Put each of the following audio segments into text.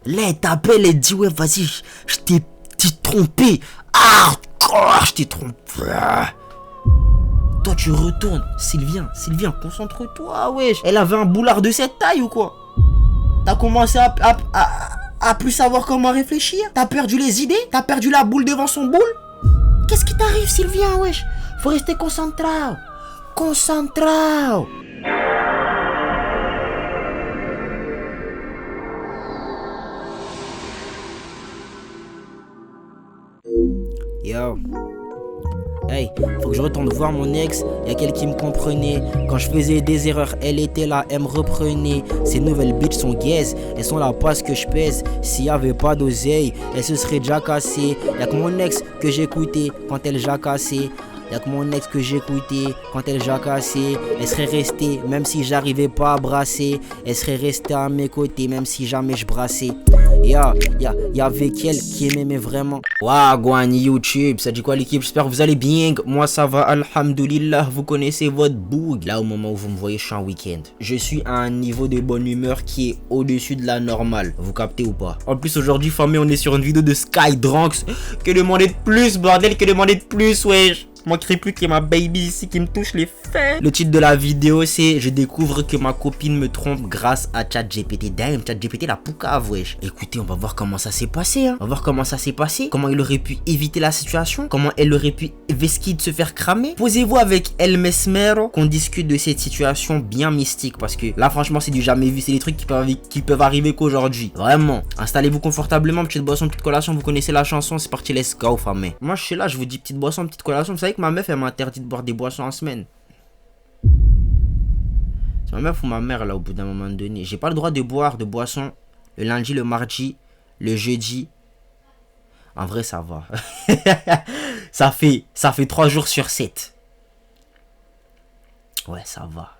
Là, elle t'appelle, elle dit, ouais, vas-y, je t'ai trompé. Ah, je t'ai trompé. Toi, tu retournes. Sylvien, concentre-toi, wesh. Elle avait un boulard de cette taille ou quoi? T'as commencé à plus savoir comment réfléchir? T'as perdu les idées? T'as perdu la boule devant son boule? Qu'est-ce qui t'arrive, Sylvien, wesh? Faut rester concentré. Yo. Hey, faut que je retourne voir mon ex, y'a qu'elle qui me comprenait. Quand je faisais des erreurs, elle était là, elle me reprenait. Ces nouvelles bitches sont gays, elles sont là parce que je pèse. S'il y avait pas d'oseille, elles se seraient déjà cassées. Y'a que mon ex que j'écoutais quand elle jacassait. Y'a que mon ex que j'écoutais quand elle jacassait. Elle serait restée même si j'arrivais pas à brasser. Elle serait restée à mes côtés même si jamais je brassais. Y'avait qu'elle qui m'aimait vraiment. Wagwan YouTube, ça dit quoi l'équipe? J'espère que vous allez bien. Moi ça va, alhamdoulilah. Vous connaissez votre boug. Là au moment où vous me voyez, je suis en week-end. Je suis à un niveau de bonne humeur qui est au-dessus de la normale. Vous captez ou pas? En plus aujourd'hui, famille, on est sur une vidéo de Skydranks. Que demander de plus, bordel, que demander de plus, wesh. Moi qui plus qu'il y ait ma baby ici qui me touche les fesses. Le titre de la vidéo c'est: je découvre que ma copine me trompe grâce à ChatGPT. Damn, ChatGPT la poucave, wesh. Écoutez, on va voir comment ça s'est passé, hein. On va voir comment ça s'est passé. Comment il aurait pu éviter la situation. Comment elle aurait pu vesquer de se faire cramer. Posez-vous avec El Mesmero qu'on discute de cette situation bien mystique. Parce que là franchement c'est du jamais vu. C'est des trucs qui peuvent arriver qu'aujourd'hui. Vraiment. Installez-vous confortablement, petite boisson, petite collation. Vous connaissez la chanson, c'est parti, let's go, famille. Moi je suis là, je vous dis petite boisson, petite collation. Vous savez que ma meuf elle m'a interdit de boire des boissons en semaine. C'est ma meuf ou ma mère là au bout d'un moment donné. J'ai pas le droit de boire de boissons le lundi, le mardi, le jeudi. En vrai ça va. ça fait 3 jours sur 7. Ouais ça va.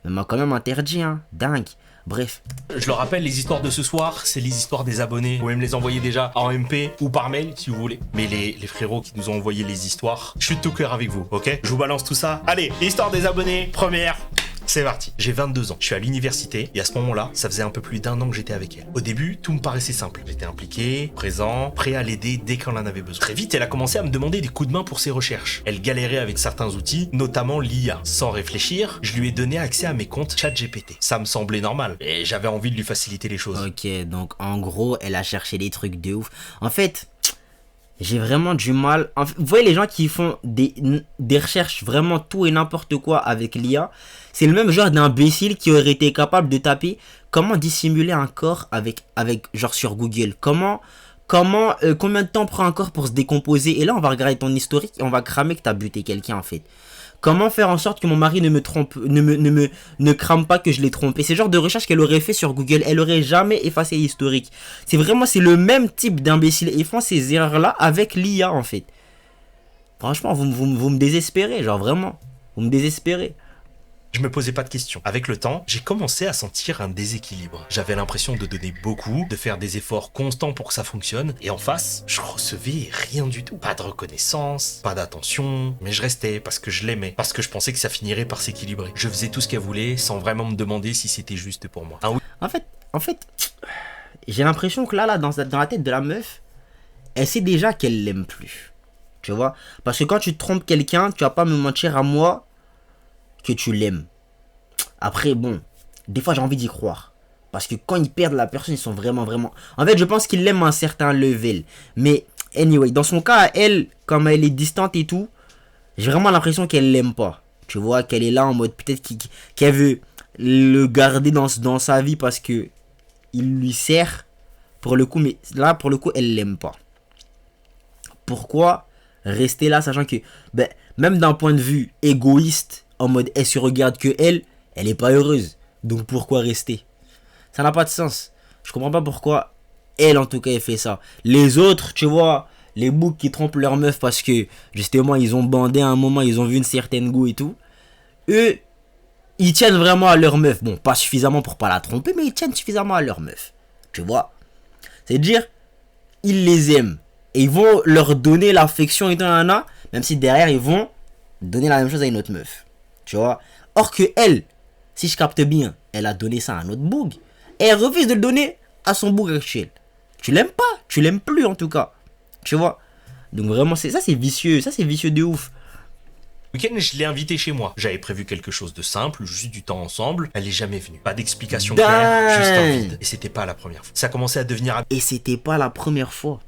Mais m'a quand même interdit, hein. Dingue. Bref. Je le rappelle, les histoires de ce soir, c'est les histoires des abonnés. Vous pouvez me les envoyer déjà en MP ou par mail si vous voulez. Mais les frérots qui nous ont envoyé les histoires, je suis de tout cœur avec vous, ok? Je vous balance tout ça. Allez, histoire des abonnés, première. C'est parti. J'ai 22 ans, je suis à l'université et à ce moment-là, ça faisait un peu plus d'1 an que j'étais avec elle. Au début, tout me paraissait simple. J'étais impliqué, présent, prêt à l'aider dès qu'elle en avait besoin. Très vite, elle a commencé à me demander des coups de main pour ses recherches. Elle galérait avec certains outils, notamment l'IA. Sans réfléchir, je lui ai donné accès à mes comptes ChatGPT. Ça me semblait normal et j'avais envie de lui faciliter les choses. Ok, donc en gros, elle a cherché des trucs de ouf. En fait, j'ai vraiment du mal. Vous voyez les gens qui font des recherches vraiment tout et n'importe quoi avec l'IA. C'est le même genre d'imbécile qui aurait été capable de taper comment dissimuler un corps avec genre sur Google. Combien de temps prend un corps pour se décomposer. Et là on va regarder ton historique et on va cramer que t'as buté quelqu'un en fait. Comment faire en sorte que mon mari ne me trompe, ne crame pas que je l'ai trompé. C'est le genre de recherche qu'elle aurait fait sur Google. Elle aurait jamais effacé l'historique. C'est le même type d'imbécile. Ils font ces erreurs là avec l'IA en fait. Franchement vous me désespérez, genre vraiment. Vous me désespérez. Je me posais pas de questions. Avec le temps, j'ai commencé à sentir un déséquilibre. J'avais l'impression de donner beaucoup, de faire des efforts constants pour que ça fonctionne. Et en face, je recevais rien du tout. Pas de reconnaissance, pas d'attention. Mais je restais parce que je l'aimais. Parce que je pensais que ça finirait par s'équilibrer. Je faisais tout ce qu'elle voulait sans vraiment me demander si c'était juste pour moi. Ah oui. En fait, j'ai l'impression que là, dans la tête de la meuf, elle sait déjà qu'elle l'aime plus. Tu vois? Parce que quand tu trompes quelqu'un, tu vas pas me mentir à moi que tu l'aimes. Après, bon, des fois j'ai envie d'y croire. Parce que quand ils perdent la personne, ils sont vraiment... En fait, je pense qu'ils l'aiment à un certain level. Mais, anyway, dans son cas, elle, comme elle est distante et tout, j'ai vraiment l'impression qu'elle l'aime pas. Tu vois, qu'elle est là en mode peut-être qu'elle veut le garder dans sa vie parce que il lui sert pour le coup. Mais là, pour le coup, elle l'aime pas. Pourquoi rester là, sachant que, même d'un point de vue égoïste, en mode elle se regarde que elle est pas heureuse. Donc pourquoi rester? Ça n'a pas de sens. Je comprends pas pourquoi elle en tout cas elle fait ça. Les autres, tu vois, les boucs qui trompent leur meuf parce que justement ils ont bandé à un moment, ils ont vu une certaine goût et tout. Eux, ils tiennent vraiment à leur meuf. Bon, pas suffisamment pour pas la tromper, mais ils tiennent suffisamment à leur meuf. Tu vois? C'est-à-dire, ils les aiment. Et ils vont leur donner l'affection et tout, même si derrière ils vont donner la même chose à une autre meuf. Tu vois? Or que elle, si je capte bien, elle a donné ça à un autre boug. Et elle refuse de le donner à son bouc actuel. Tu l'aimes pas, tu l'aimes plus en tout cas. Tu vois. Donc vraiment, c'est vicieux, ça c'est vicieux de ouf. Week-end, je l'ai invitée chez moi. J'avais prévu quelque chose de simple, juste du temps ensemble. Elle est jamais venue. Pas d'explication claire, juste un vide. Et c'était pas la première fois. Ça commençait à devenir... Et c'était pas la première fois.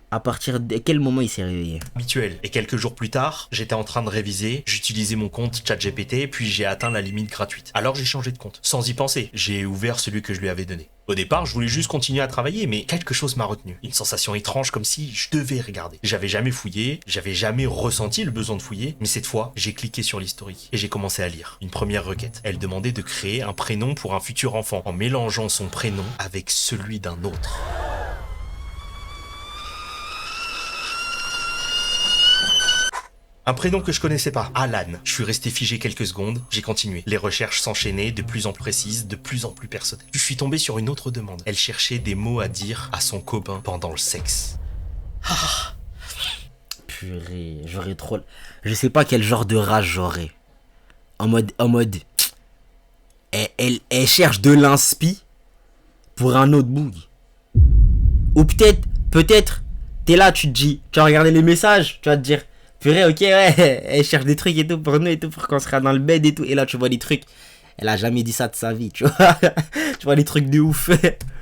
À partir de quel moment il s'est réveillé? Habituel. Et quelques jours plus tard, j'étais en train de réviser, j'utilisais mon compte ChatGPT, puis j'ai atteint la limite gratuite. Alors j'ai changé de compte. Sans y penser, j'ai ouvert celui que je lui avais donné. Au départ, je voulais juste continuer à travailler, mais quelque chose m'a retenu. Une sensation étrange comme si je devais regarder. J'avais jamais fouillé, j'avais jamais ressenti le besoin de fouiller, mais cette fois, j'ai cliqué sur l'historique et j'ai commencé à lire. Une première requête. Elle demandait de créer un prénom pour un futur enfant en mélangeant son prénom avec celui d'un autre. Un prénom que je connaissais pas, Alan. Je suis resté figé quelques secondes, j'ai continué. Les recherches s'enchaînaient, de plus en plus précises, de plus en plus personnelles. Je suis tombé sur une autre demande. Elle cherchait des mots à dire à son copain pendant le sexe. Ah. Purée, j'aurais trop... Je sais pas quel genre de rage j'aurais. En mode... Elle cherche de l'inspi pour un autre boug. Ou peut-être, t'es là, tu te dis, tu vas regarder les messages, tu vas te dire... Purée, ok, ouais, elle cherche des trucs et tout pour nous et tout, pour qu'on sera dans le bed et tout. Et là, tu vois des trucs. Elle a jamais dit ça de sa vie, tu vois. Tu vois des trucs de ouf.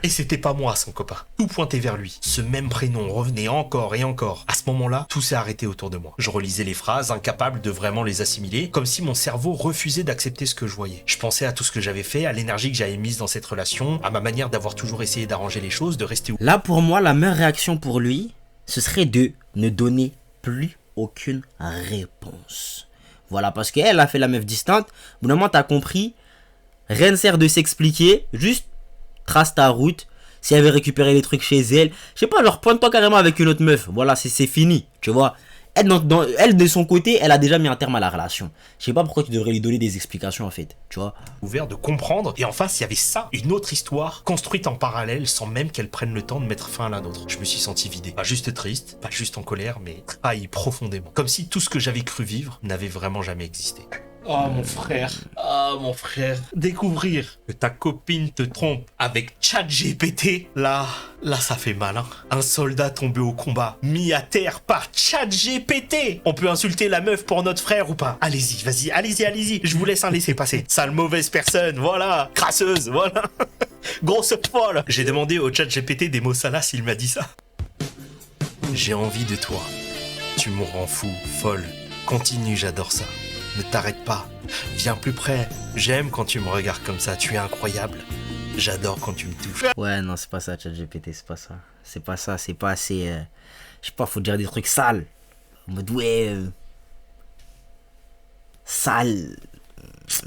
Et c'était pas moi, son copain. Tout pointait vers lui. Ce même prénom revenait encore et encore. À ce moment-là, tout s'est arrêté autour de moi. Je relisais les phrases, incapable de vraiment les assimiler, comme si mon cerveau refusait d'accepter ce que je voyais. Je pensais à tout ce que j'avais fait, à l'énergie que j'avais mise dans cette relation, à ma manière d'avoir toujours essayé d'arranger les choses, de rester... Là, pour moi, la meilleure réaction pour lui, ce serait de ne donner plus aucune réponse. Voilà, parce qu'elle a fait la meuf distante. Au bout d'un moment, t'as compris. Rien ne sert de s'expliquer. Juste trace ta route. Si elle veut récupérer les trucs chez elle, je sais pas, alors pointe-toi carrément avec une autre meuf. Voilà, c'est fini. Tu vois. Elle, de son côté, elle a déjà mis un terme à la relation. Je sais pas pourquoi tu devrais lui donner des explications en fait. Tu vois. Ouvert de comprendre. Et en face, il y avait ça. Une autre histoire construite en parallèle sans même qu'elle prenne le temps de mettre fin à la nôtre. Je me suis senti vidé. Pas juste triste, pas juste en colère, mais trahi profondément. Comme si tout ce que j'avais cru vivre n'avait vraiment jamais existé. Oh mon frère, découvrir que ta copine te trompe avec ChatGPT, là ça fait mal, hein. Un soldat tombé au combat, mis à terre par ChatGPT. On peut insulter la meuf pour notre frère ou pas? Allez-y, vas-y, allez-y, je vous laisse un laisser passer. Sale mauvaise personne, voilà, crasseuse, voilà. Grosse folle. J'ai demandé au ChatGPT des mots salaces, il m'a dit ça. J'ai envie de toi. Tu me rends fou, folle. Continue, j'adore ça. Ne t'arrête pas, viens plus près. J'aime quand tu me regardes comme ça, tu es incroyable. J'adore quand tu me touches. Ouais, non, c'est pas ça, ChatGPT, c'est pas ça. C'est pas ça, c'est pas assez... Je sais pas, faut dire des trucs sales. En mode, ouais... Sale.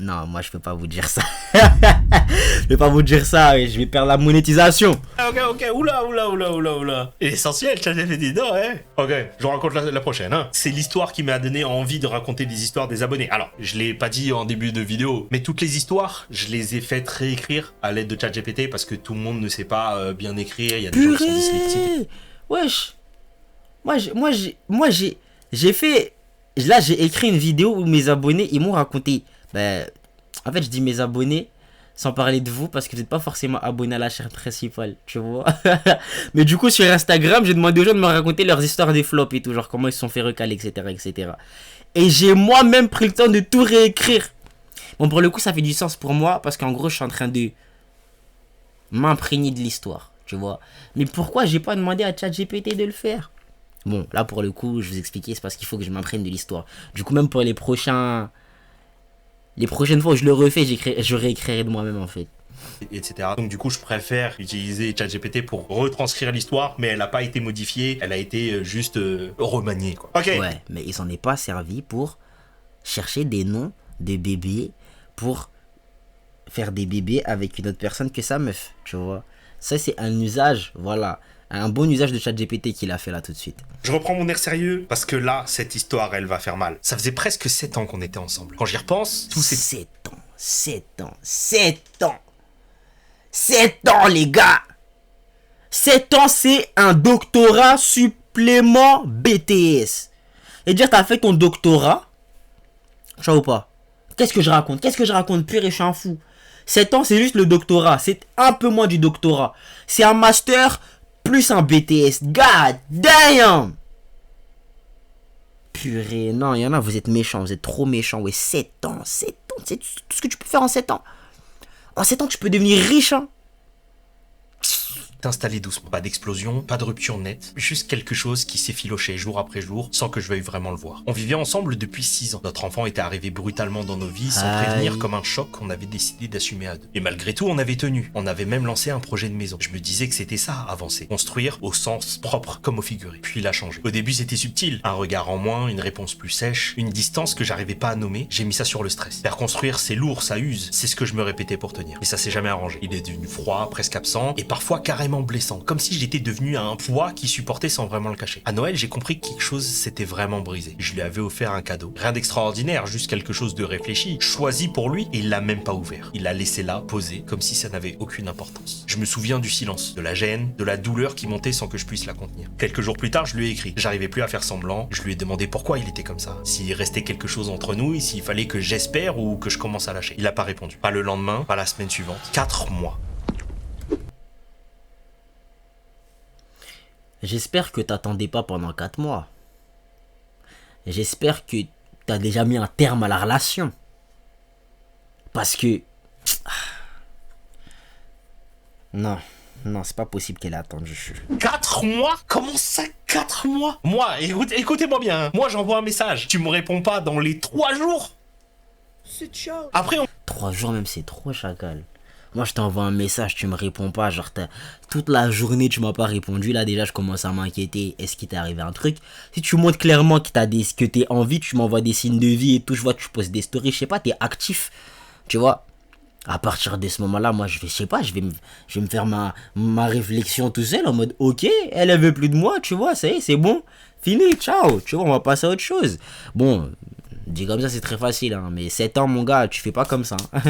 Non, moi, je peux pas vous dire ça. Je peux pas vous dire ça, je vais perdre la monétisation. Ok, oula. Essentiel, ChatGPT, non, hein. Ok, je vous raconte la prochaine, hein. C'est l'histoire qui m'a donné envie de raconter des histoires des abonnés. Alors, je l'ai pas dit en début de vidéo, mais toutes les histoires, je les ai faites réécrire à l'aide de ChatGPT parce que tout le monde ne sait pas bien écrire, il y a des gens qui sont dyslexiques. Wesh. Moi, j'ai fait... Là, j'ai écrit une vidéo où mes abonnés, ils m'ont raconté... en fait, je dis mes abonnés sans parler de vous parce que vous n'êtes pas forcément abonnés à la chaîne principale, tu vois. Mais du coup, sur Instagram, j'ai demandé aux gens de me raconter leurs histoires des flops et tout, genre comment ils se sont fait recaler, etc. Et j'ai moi-même pris le temps de tout réécrire. Bon, pour le coup, ça fait du sens pour moi parce qu'en gros, je suis en train de m'imprégner de l'histoire, tu vois. Mais pourquoi j'ai pas demandé à ChatGPT de le faire? Bon, là, pour le coup, je vous expliquais, c'est parce qu'il faut que je m'imprègne de l'histoire. Du coup, même pour les prochaines fois où je le refais, je réécrirai de moi-même en fait. Etc. Donc du coup, je préfère utiliser ChatGPT pour retranscrire l'histoire, mais elle n'a pas été modifiée, elle a été juste remaniée, quoi. Ok. Ouais, mais il s'en est pas servi pour chercher des noms de bébés, pour faire des bébés avec une autre personne que sa meuf, tu vois. Ça, c'est un usage, voilà. Un bon usage de ChatGPT qu'il a fait là tout de suite. Je reprends mon air sérieux parce que là, cette histoire, elle va faire mal. Ça faisait presque 7 ans qu'on était ensemble. Quand j'y repense, tout c'est... 7 ans, les gars. 7 ans, c'est un doctorat supplément BTS. Et dire, t'as fait ton doctorat, tu vois ou pas? Qu'est-ce que je raconte? Purée, je suis un fou. 7 ans, c'est juste le doctorat. C'est un peu moins du doctorat. C'est un master plus un BTS. God damn! Purée, non, il y en a, vous êtes méchants, vous êtes trop méchants. Ouais, 7 ans, c'est tout ce que tu peux faire en 7 ans. En 7 ans, tu peux devenir riche, hein. Installé doucement. Pas d'explosion, pas de rupture nette, juste quelque chose qui s'effilochait jour après jour sans que je veuille vraiment le voir. On vivait ensemble depuis 6 ans. Notre enfant était arrivé brutalement dans nos vies sans prévenir, comme un choc qu'on avait décidé d'assumer à deux. Et malgré tout, on avait tenu. On avait même lancé un projet de maison. Je me disais que c'était ça, avancer. Construire au sens propre comme au figuré. Puis il a changé. Au début, c'était subtil. Un regard en moins, une réponse plus sèche, une distance que j'arrivais pas à nommer. J'ai mis ça sur le stress. Faire construire, c'est lourd, ça use. C'est ce que je me répétais pour tenir. Mais ça s'est jamais arrangé. Il est devenu froid, presque absent, et parfois carrément blessant, comme si j'étais devenu un poids qui supportait sans vraiment le cacher. À Noël, j'ai compris que quelque chose s'était vraiment brisé. Je lui avais offert un cadeau. Rien d'extraordinaire, juste quelque chose de réfléchi, choisi pour lui, et il l'a même pas ouvert. Il l'a laissé là, posé, comme si ça n'avait aucune importance. Je me souviens du silence, de la gêne, de la douleur qui montait sans que je puisse la contenir. Quelques jours plus tard, je lui ai écrit. J'arrivais plus à faire semblant, je lui ai demandé pourquoi il était comme ça, s'il restait quelque chose entre nous et s'il fallait que j'espère ou que je commence à lâcher. Il a pas répondu. Pas le lendemain, pas la semaine suivante. 4 mois. J'espère que t'attendais pas pendant 4 mois. J'espère que t'as déjà mis un terme à la relation. Parce que... Non, c'est pas possible qu'elle ait attendu. 4 mois? Comment ça, 4 mois? Moi, écoutez-moi bien, hein. Moi j'envoie un message. Tu me réponds pas dans les 3 jours? C'est ciao. Après on... 3 jours même, c'est trop, chacal. Moi, je t'envoie un message, tu me réponds pas. Genre, toute la journée, tu m'as pas répondu. Là, déjà, je commence à m'inquiéter. Est-ce qu'il t'est arrivé un truc? Si tu montres clairement que t'es en vie, tu m'envoies des signes de vie et tout. Je vois que tu poses des stories. Je sais pas, t'es actif. Tu vois? À partir de ce moment-là, moi, je vais me faire ma réflexion tout seul en mode, ok, elle veut plus de moi, tu vois, ça y est, c'est bon. Fini, ciao. Tu vois, on va passer à autre chose. Bon. Dit comme ça, c'est très facile, hein. Mais 7 ans, mon gars, tu fais pas comme ça. Hein.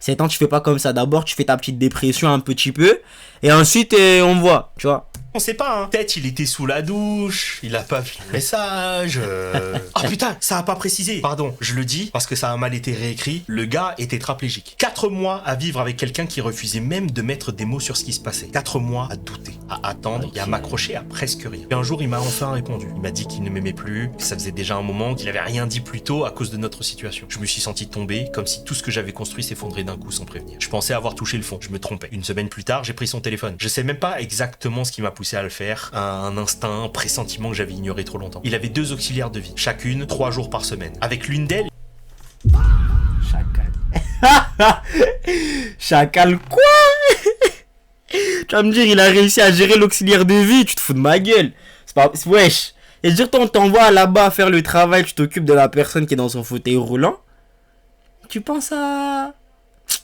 7 ans, tu fais pas comme ça. D'abord, tu fais ta petite dépression un petit peu. Et ensuite, on voit, tu vois. On sait pas, hein. Peut-être il était sous la douche, il a pas vu le message. Oh putain, ça a pas précisé. Pardon, je le dis parce que ça a mal été réécrit. Le gars est tétraplégique. 4 mois à vivre avec quelqu'un qui refusait même de mettre des mots sur ce qui se passait. 4 mois à douter, à attendre et à m'accrocher à presque rien. Et un jour, il m'a enfin répondu. Il m'a dit qu'il ne m'aimait plus, que ça faisait déjà un moment, qu'il avait rien dit plus tôt à cause de notre situation. Je me suis senti tomber, comme si tout ce que j'avais construit s'effondrait d'un coup sans prévenir. Je pensais avoir touché le fond, je me trompais. Une semaine plus tard, j'ai pris son téléphone. Je sais même pas exactement ce qui m'a poussé à le faire, un instinct, un pressentiment que j'avais ignoré trop longtemps. Il avait 2 auxiliaires de vie, chacune 3 jours par semaine. Avec l'une d'elles... Chacal. Chacal quoi? Tu vas me dire, il a réussi à gérer l'auxiliaire de vie, tu te fous de ma gueule. C'est pas... Wesh. Et dire, on t'envoie là-bas faire le travail, tu t'occupes de la personne qui est dans son fauteuil roulant. Tu penses à...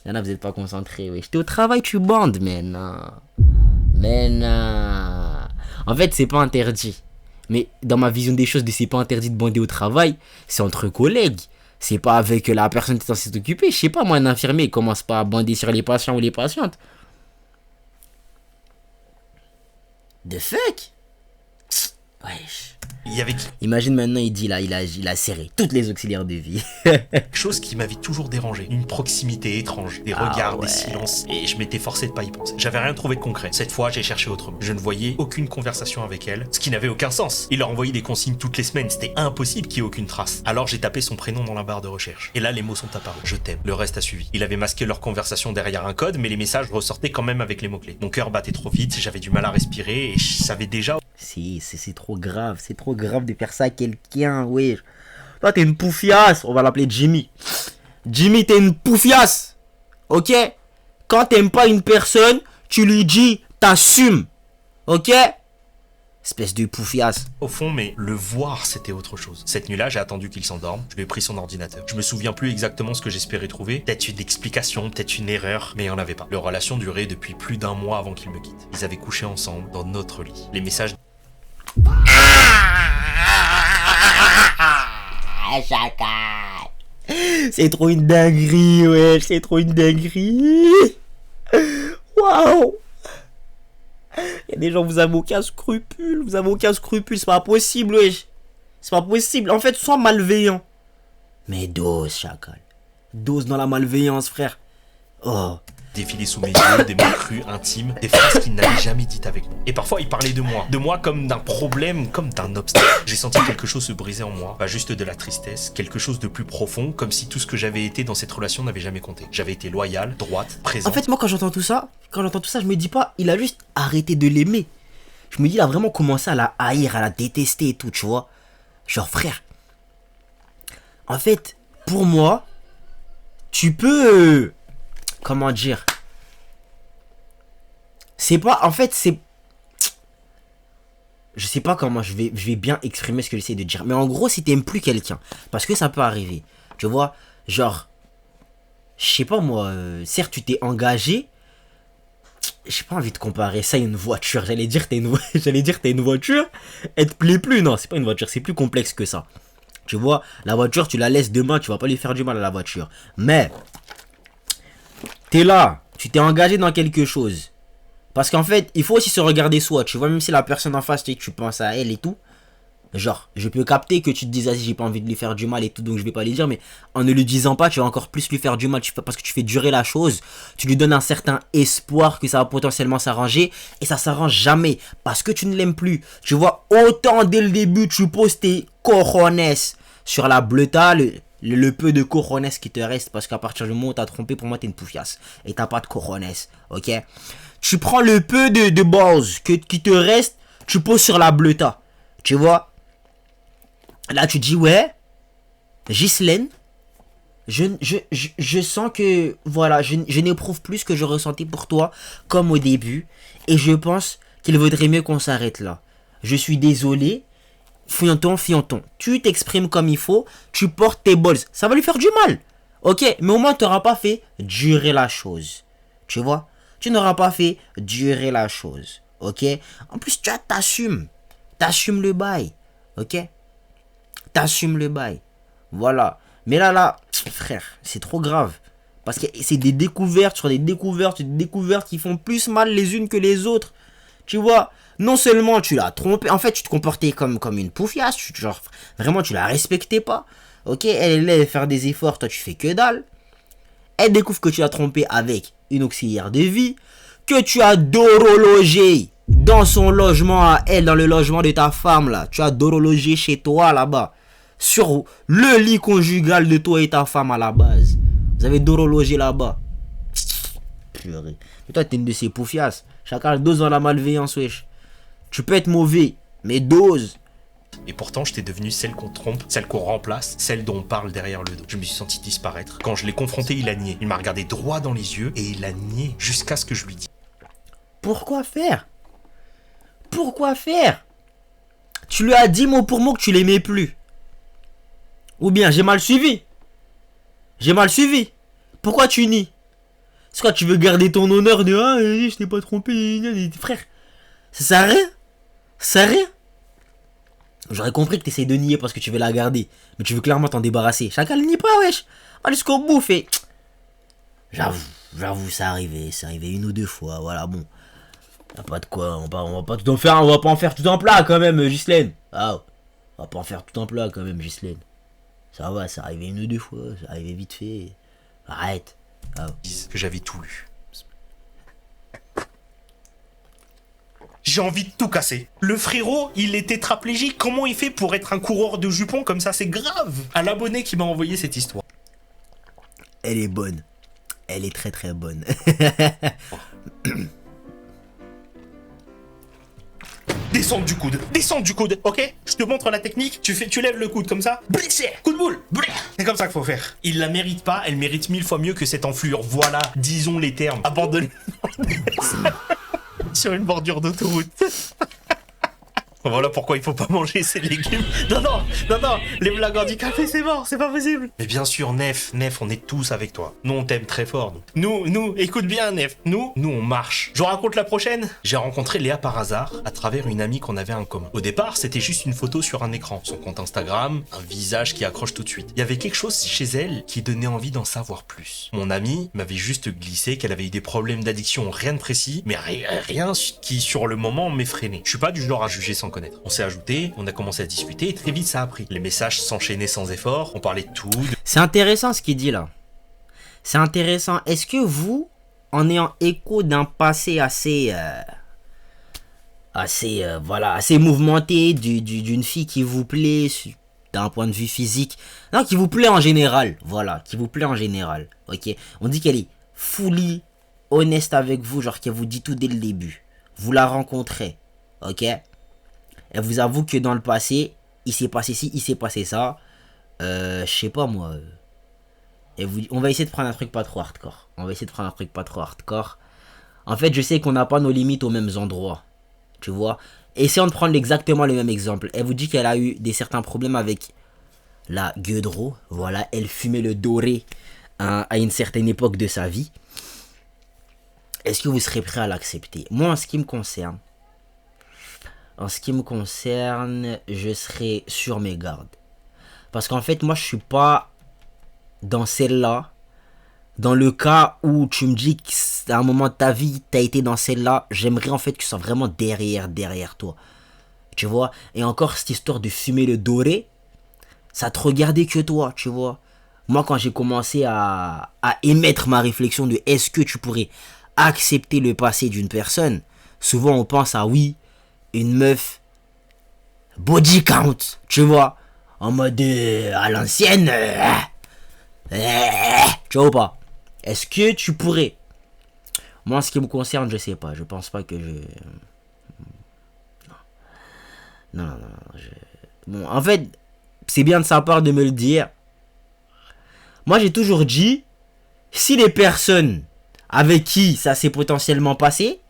Y'en a, vous êtes pas concentrés, wesh. T'es au travail, tu bandes, mais non. Mais non. En fait, c'est pas interdit. Mais dans ma vision des choses, c'est pas interdit de bander au travail. C'est entre collègues. C'est pas avec la personne qui est censée s'occuper. Je sais pas, moi, un infirmier, il commence pas à bander sur les patients ou les patientes. The fuck? Wesh. Il y avait Imagine maintenant, il dit là, il a serré toutes les auxiliaires de vie. quelque chose qui m'avait toujours dérangé. Une proximité étrange, des regards, ouais. des silences. Et je m'étais forcé de pas y penser. J'avais rien trouvé de concret. Cette fois, j'ai cherché autrement. Je ne voyais aucune conversation avec elle, ce qui n'avait aucun sens. Il leur envoyait des consignes toutes les semaines. C'était impossible qu'il y ait aucune trace. Alors j'ai tapé son prénom dans la barre de recherche. Et là, les mots sont apparus. Je t'aime. Le reste a suivi. Il avait masqué leur conversation derrière un code, mais les messages ressortaient quand même avec les mots-clés. Mon cœur battait trop vite, j'avais du mal à respirer et je savais déjà... Si, c'est trop grave. C'est trop grave de faire ça à quelqu'un, wesh. Toi, t'es une poufiasse. On va l'appeler Jimmy. Jimmy, t'es une poufiasse. Ok? Quand t'aimes pas une personne, tu lui dis, t'assumes. Ok? Espèce de poufiasse. Au fond, mais le voir, c'était autre chose. Cette nuit-là, j'ai attendu qu'il s'endorme. Je lui ai pris son ordinateur. Je me souviens plus exactement ce que j'espérais trouver. Peut-être une explication, peut-être une erreur, mais il n'y en avait pas. Leur relation durait depuis plus d'1 mois avant qu'il me quitte. Ils avaient couché ensemble dans notre lit. Les messages... C'est trop une dinguerie, wesh. C'est trop une dinguerie. Waouh. Il y a des gens, vous avez aucun scrupule. Vous avez aucun scrupule. C'est pas possible, wesh. C'est pas possible. En fait, sois malveillant. Mais dose, chacal. Dose dans la malveillance, frère. Oh. Défiler sous mes yeux, des mots crus, intimes, des phrases qu'il n'avait jamais dites avec moi. Et parfois, il parlait de moi comme d'un problème, comme d'un obstacle. J'ai senti quelque chose se briser en moi, pas juste de la tristesse, quelque chose de plus profond, comme si tout ce que j'avais été dans cette relation n'avait jamais compté. J'avais été loyal, droite, présente. En fait, moi, quand j'entends tout ça, je me dis pas, il a juste arrêté de l'aimer. Je me dis, il a vraiment commencé à la haïr, à la détester et tout, tu vois. Genre, frère. En fait, pour moi, tu peux... comment dire? C'est pas... En fait, c'est... Je sais pas comment je vais bien exprimer ce que j'essaie de dire. Mais en gros, si t'aimes plus quelqu'un, parce que ça peut arriver, tu vois, genre... Je sais pas moi, certes tu t'es engagé, j'ai pas envie de comparer ça à une voiture. J'allais dire t'as une voiture, elle te plaît plus. Non, c'est pas une voiture, c'est plus complexe que ça. Tu vois, la voiture tu la laisses demain, tu vas pas lui faire du mal à la voiture. Mais, t'es là, tu t'es engagé dans quelque chose. Parce qu'en fait, il faut aussi se regarder soi. Tu vois, même si la personne en face, tu penses à elle et tout. Genre, je peux capter que tu te dises, ah, si j'ai pas envie de lui faire du mal et tout, donc je vais pas lui dire, mais en ne lui disant pas, tu vas encore plus lui faire du mal, parce que tu fais durer la chose, tu lui donnes un certain espoir que ça va potentiellement s'arranger, et ça s'arrange jamais, parce que tu ne l'aimes plus. Tu vois, autant dès le début, tu poses tes cojones sur la bleuta, le peu de cojones qui te reste, parce qu'à partir du moment où t'as trompé, pour moi, t'es une poufiasse, et t'as pas de cojones, ok? Tu prends le peu de base qui te reste, tu poses sur la bleuta, tu vois? Là, tu dis, ouais, Ghislaine, je sens que, voilà, je n'éprouve plus ce que je ressentais pour toi, comme au début, et je pense qu'il vaudrait mieux qu'on s'arrête là. Je suis désolé, fianton. Tu t'exprimes comme il faut, tu portes tes balls, ça va lui faire du mal, ok, mais au moins, tu n'auras pas fait durer la chose, tu vois, tu n'auras pas fait durer la chose, ok, en plus, tu t'assumes le bail, ok. T'assumes le bail. Voilà. Mais là, frère, c'est trop grave. Parce que c'est des découvertes sur des découvertes qui font plus mal les unes que les autres. Tu vois, non seulement tu l'as trompé, en fait, tu te comportais comme une poufiasse. Genre, vraiment, tu la respectais pas. Ok, elle allait faire des efforts, toi, tu fais que dalle. Elle découvre que tu l'as trompé avec une auxiliaire de vie. Que tu as dorologé dans son logement à elle, dans le logement de ta femme, là. Tu as dorologé chez toi, là-bas. Sur le lit conjugal de toi et ta femme à la base. Vous avez dorologé là-bas. Purée. Et toi, t'es une de ces poufiasses. Chacun dose dans la malveillance, wesh. Tu peux être mauvais, mais dose. Et pourtant, j'étais devenu celle qu'on trompe, celle qu'on remplace, celle dont on parle derrière le dos. Je me suis senti disparaître. Quand je l'ai confronté, il a nié. Il m'a regardé droit dans les yeux et il a nié jusqu'à ce que je lui dise. Pourquoi faire? Tu lui as dit mot pour mot que tu l'aimais plus. Ou bien j'ai mal suivi. Pourquoi tu nies? C'est quoi, tu veux garder ton honneur de ah, je t'ai pas trompé, frère? Ça sert à rien. J'aurais compris que t'essayes de nier parce que tu veux la garder. Mais tu veux clairement t'en débarrasser. Chacun le nie pas, wesh. Allez jusqu'au bout, fait. J'avoue, c'est arrivé une ou deux fois, voilà, bon. Y'a pas de quoi, on va pas tout en faire, on va pas en faire tout un plat quand même, Ghislaine. Ah, on va pas en faire tout un plat quand même, Ghislaine. Ça va, c'est arrivé une ou deux fois, c'est arrivé vite fait. Arrête. Ah. Que j'avais tout lu. J'ai envie de tout casser. Le frérot, il est tétraplégique. Comment il fait pour être un coureur de jupons comme ça? C'est grave. À l'abonné qui m'a envoyé cette histoire. Elle est bonne. Elle est très très bonne. Descendre du coude, ok? Je te montre la technique, tu lèves le coude comme ça, blessé, coup de boule, blé. C'est comme ça qu'il faut faire. Il la mérite pas, elle mérite 1000 fois mieux que cette enflure. Voilà, disons les termes. Abandonne sur une bordure d'autoroute. Voilà pourquoi il faut pas manger ces légumes. Non, les blagues handicapées, c'est mort, c'est pas possible. Mais bien sûr, Nef, on est tous avec toi. Nous, on t'aime très fort. Nous, écoute bien, Nef. Nous, on marche. Je vous raconte la prochaine. J'ai rencontré Léa par hasard à travers une amie qu'on avait en commun. Au départ, c'était juste une photo sur un écran. Son compte Instagram, un visage qui accroche tout de suite. Il y avait quelque chose chez elle qui donnait envie d'en savoir plus. Mon amie m'avait juste glissé qu'elle avait eu des problèmes d'addiction, rien de précis, mais rien qui, sur le moment, m'effrénait. Je suis pas du genre à juger sans connaître. On s'est ajouté, on a commencé à discuter et très vite ça a pris. Les messages s'enchaînaient sans effort, on parlait de tout. C'est intéressant ce qu'il dit là. C'est intéressant. Est-ce que vous, en ayant écho d'un passé assez assez mouvementé d'une fille qui vous plaît d'un point de vue physique, non, qui vous plaît en général, voilà, qui vous plaît en général, ok, on dit qu'elle est fully honnête avec vous, genre qu'elle vous dit tout dès le début, vous la rencontrez, ok, elle vous avoue que dans le passé, il s'est passé ci, il s'est passé ça, je sais pas moi, on va essayer de prendre un truc pas trop hardcore, en fait, je sais qu'on n'a pas nos limites aux mêmes endroits, tu vois. Essayons de prendre exactement le même exemple. Elle vous dit qu'elle a eu certains problèmes avec la gueudreau. Voilà, elle fumait le doré à une certaine époque de sa vie. Est-ce que vous serez prêt à l'accepter? Moi, en ce qui me concerne, je serai sur mes gardes. Parce qu'en fait, moi, je suis pas dans celle-là. Dans le cas où tu me dis qu'à un moment de ta vie, tu as été dans celle-là, j'aimerais en fait que tu sois vraiment derrière toi. Tu vois? Et encore, cette histoire de fumer le doré, ça te regardait que toi, tu vois? Moi, quand j'ai commencé à émettre ma réflexion de est-ce que tu pourrais accepter le passé d'une personne, souvent on pense à oui, une meuf body count, tu vois? En mode à l'ancienne, tu vois ou pas? Est-ce que tu pourrais? Moi, en ce qui me concerne, je sais pas. Je pense pas que je... Non. Bon, en fait, c'est bien de sa part de me le dire. Moi, j'ai toujours dit, si les personnes avec qui ça s'est potentiellement passé,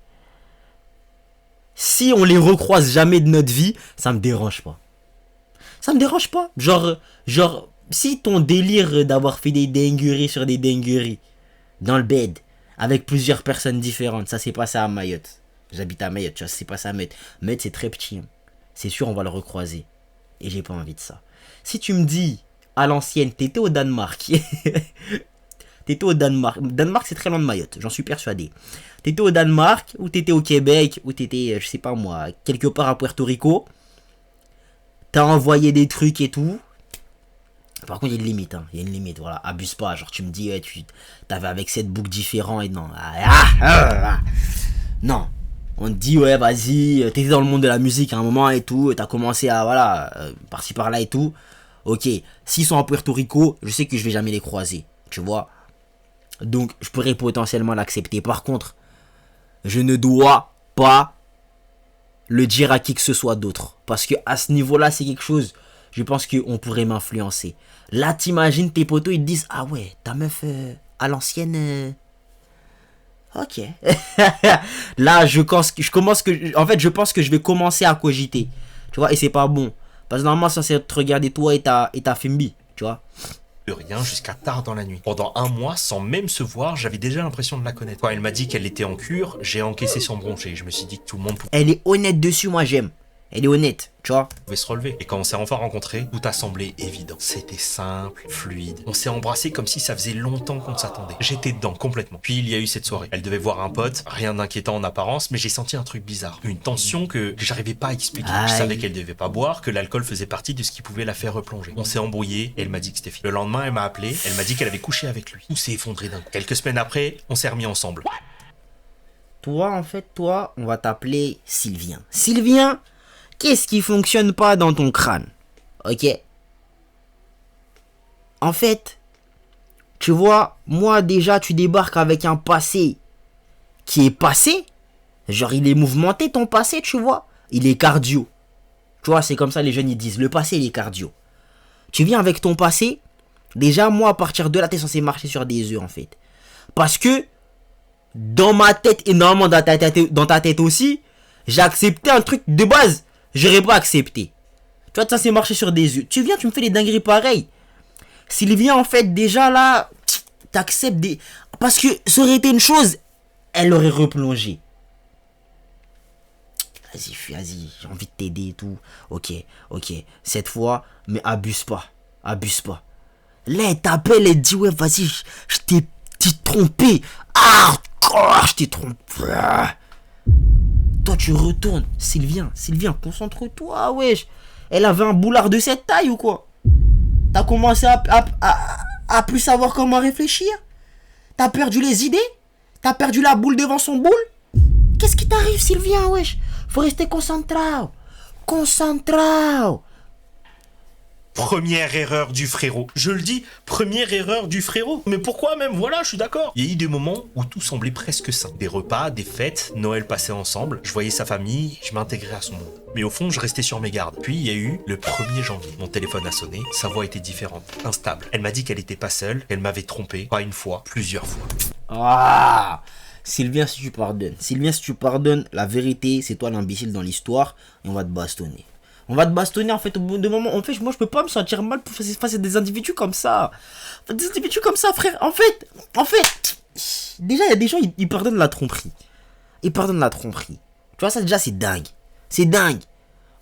si on les recroise jamais de notre vie, ça me dérange pas. Genre, si ton délire d'avoir fait des dingueries sur des dingueries dans le bed avec plusieurs personnes différentes, ça s'est passé à Mayotte. J'habite à Mayotte, tu vois, ça s'est passé à Mayotte. Mayotte, c'est très petit. Hein. C'est sûr, on va le recroiser. Et j'ai pas envie de ça. Si tu me dis, à l'ancienne, t'étais au Danemark. Danemark, c'est très loin de Mayotte, j'en suis persuadé. T'étais au Danemark, ou t'étais au Québec, ou t'étais, je sais pas moi, quelque part à Puerto Rico. T'as envoyé des trucs et tout. Par contre, il y a une limite, voilà, abuse pas, genre tu me dis, ouais, tu t'avais avec 7 boucles différents et non. Non, on te dit, ouais, vas-y, t'étais dans le monde de la musique à un moment et tout, t'as commencé à, voilà, par-ci par-là et tout. Ok, s'ils sont à Puerto Rico, je sais que je vais jamais les croiser, tu vois. Donc, je pourrais potentiellement l'accepter. Par contre, je ne dois pas le dire à qui que ce soit d'autre. Parce que à ce niveau-là, c'est quelque chose, je pense qu'on pourrait m'influencer. Là, t'imagines tes potos, ils te disent, ah ouais, ta meuf à l'ancienne... Ok. Là, je pense que je vais commencer à cogiter. Tu vois, et c'est pas bon. Parce que normalement, c'est censé te regarder toi et ta Fimbi, tu vois. De rien jusqu'à tard dans la nuit. Pendant un mois, sans même se voir, j'avais déjà l'impression de la connaître. Quand elle m'a dit qu'elle était en cure, j'ai encaissé son bronché. Je me suis dit que tout le monde Elle est honnête dessus, moi j'aime. Elle est honnête, tu vois. pouvait se relever. Et quand on s'est enfin rencontrés, tout a semblé évident. C'était simple, fluide. On s'est embrassé comme si ça faisait longtemps qu'on s'attendait. J'étais dedans complètement. Puis il y a eu cette soirée. Elle devait voir un pote, rien d'inquiétant en apparence, mais j'ai senti un truc bizarre. Une tension que j'arrivais pas à expliquer. Aïe. Je savais qu'elle devait pas boire, que l'alcool faisait partie de ce qui pouvait la faire replonger. On s'est embrouillé et elle m'a dit que c'était fini. Le lendemain, elle m'a appelé, elle m'a dit qu'elle avait couché avec lui. Tout s'est effondré d'un coup. Quelques semaines après, on s'est remis ensemble. Toi, on va t'appeler Sylvien. Sylvien, qu'est-ce qui fonctionne pas dans ton crâne? Ok. En fait, tu vois, moi déjà, tu débarques avec un passé qui est passé. Genre, il est mouvementé ton passé, tu vois. Il est cardio. Tu vois, c'est comme ça les jeunes ils disent. Le passé, il est cardio. Tu viens avec ton passé. Déjà, moi, à partir de là, t'es censé marcher sur des œufs, en fait. Parce que, dans ma tête et normalement dans ta tête aussi, j'ai accepté un truc de base. J'aurais pas accepté. Tu vois, ça c'est marcher sur des œufs. Tu viens, tu me fais des dingueries pareilles. Sylvia, en fait, déjà là, t'acceptes des... Parce que ça aurait été une chose, elle aurait replongé. Vas-y, j'ai envie de t'aider et tout. Ok. Cette fois, mais abuse pas. Là, elle t'appelle, elle dit, ouais, vas-y, je t'ai trompé. Ah, je t'ai trompé. Toi, tu retournes. Sylvien, concentre-toi, wesh. Elle avait un boulard de cette taille ou quoi? T'as commencé à plus savoir comment réfléchir? T'as perdu les idées? T'as perdu la boule devant son boule? Qu'est-ce qui t'arrive, Sylvien, wesh? Faut rester concentré. Concentré. Première erreur du frérot. Je le dis, première erreur du frérot. Mais pourquoi même? Voilà, je suis d'accord. Il y a eu des moments où tout semblait presque sain. Des repas, des fêtes, Noël passé ensemble. Je voyais sa famille, je m'intégrais à son monde. Mais au fond, je restais sur mes gardes. Puis il y a eu le 1er janvier. Mon téléphone a sonné, sa voix était différente, instable. Elle m'a dit qu'elle était pas seule, qu'elle m'avait trompé, pas une fois, plusieurs fois. Ah, Sylvien, si tu pardonnes. Sylvien, si tu pardonnes, la vérité, c'est toi l'imbécile dans l'histoire et on va te bastonner. On va te bastonner en fait au bout d'un moment. En fait, moi je peux pas me sentir mal face à des individus comme ça. Des individus comme ça, frère. En fait, déjà il y a des gens, ils pardonnent la tromperie. Ils pardonnent la tromperie. Tu vois, ça déjà c'est dingue. C'est dingue.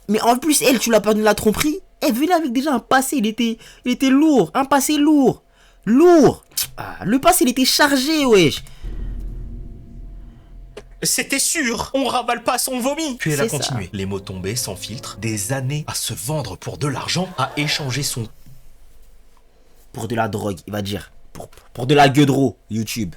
Mais en plus, elle, tu l'as pardonné la tromperie. Elle venait avec déjà un passé, il était lourd. Un passé lourd. Lourd. Ah, le passé, il était chargé, wesh. C'était sûr, on ravale pas son vomi. Puis elle a C'est continué. ça. Les mots tombaient sans filtre, des années à se vendre pour de l'argent, à échanger son Pour de la drogue, il va dire. Pour de la gueudreau, YouTube.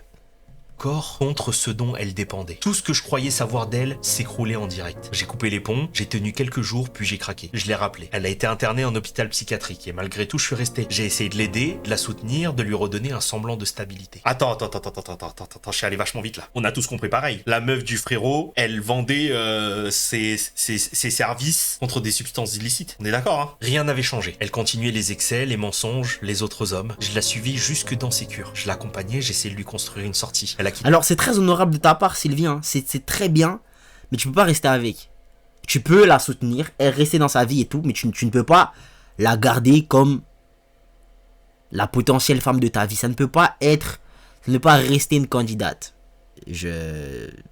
corps contre ce dont elle dépendait. Tout ce que je croyais savoir d'elle s'écroulait en direct. J'ai coupé les ponts, j'ai tenu quelques jours, puis j'ai craqué. Je l'ai rappelé. Elle a été internée en hôpital psychiatrique et malgré tout, je suis resté. J'ai essayé de l'aider, de la soutenir, de lui redonner un semblant de stabilité. Attends, je suis allé vachement vite là. On a tous compris pareil. La meuf du frérot, elle vendait ses services contre des substances illicites. On est d'accord, hein? Rien n'avait changé. Elle continuait les excès, les mensonges, les autres hommes. Je la suivis jusque dans ses cures. Je l'accompagnais, j'essayais de lui construire une sortie. Elle a quitté. Alors c'est très honorable de ta part, Sylvien. C'est très bien, mais tu peux pas rester avec. Tu peux la soutenir, elle rester dans sa vie et tout, mais tu ne peux pas la garder comme la potentielle femme de ta vie. Ça ne peut pas être, ça ne peut pas rester une candidate.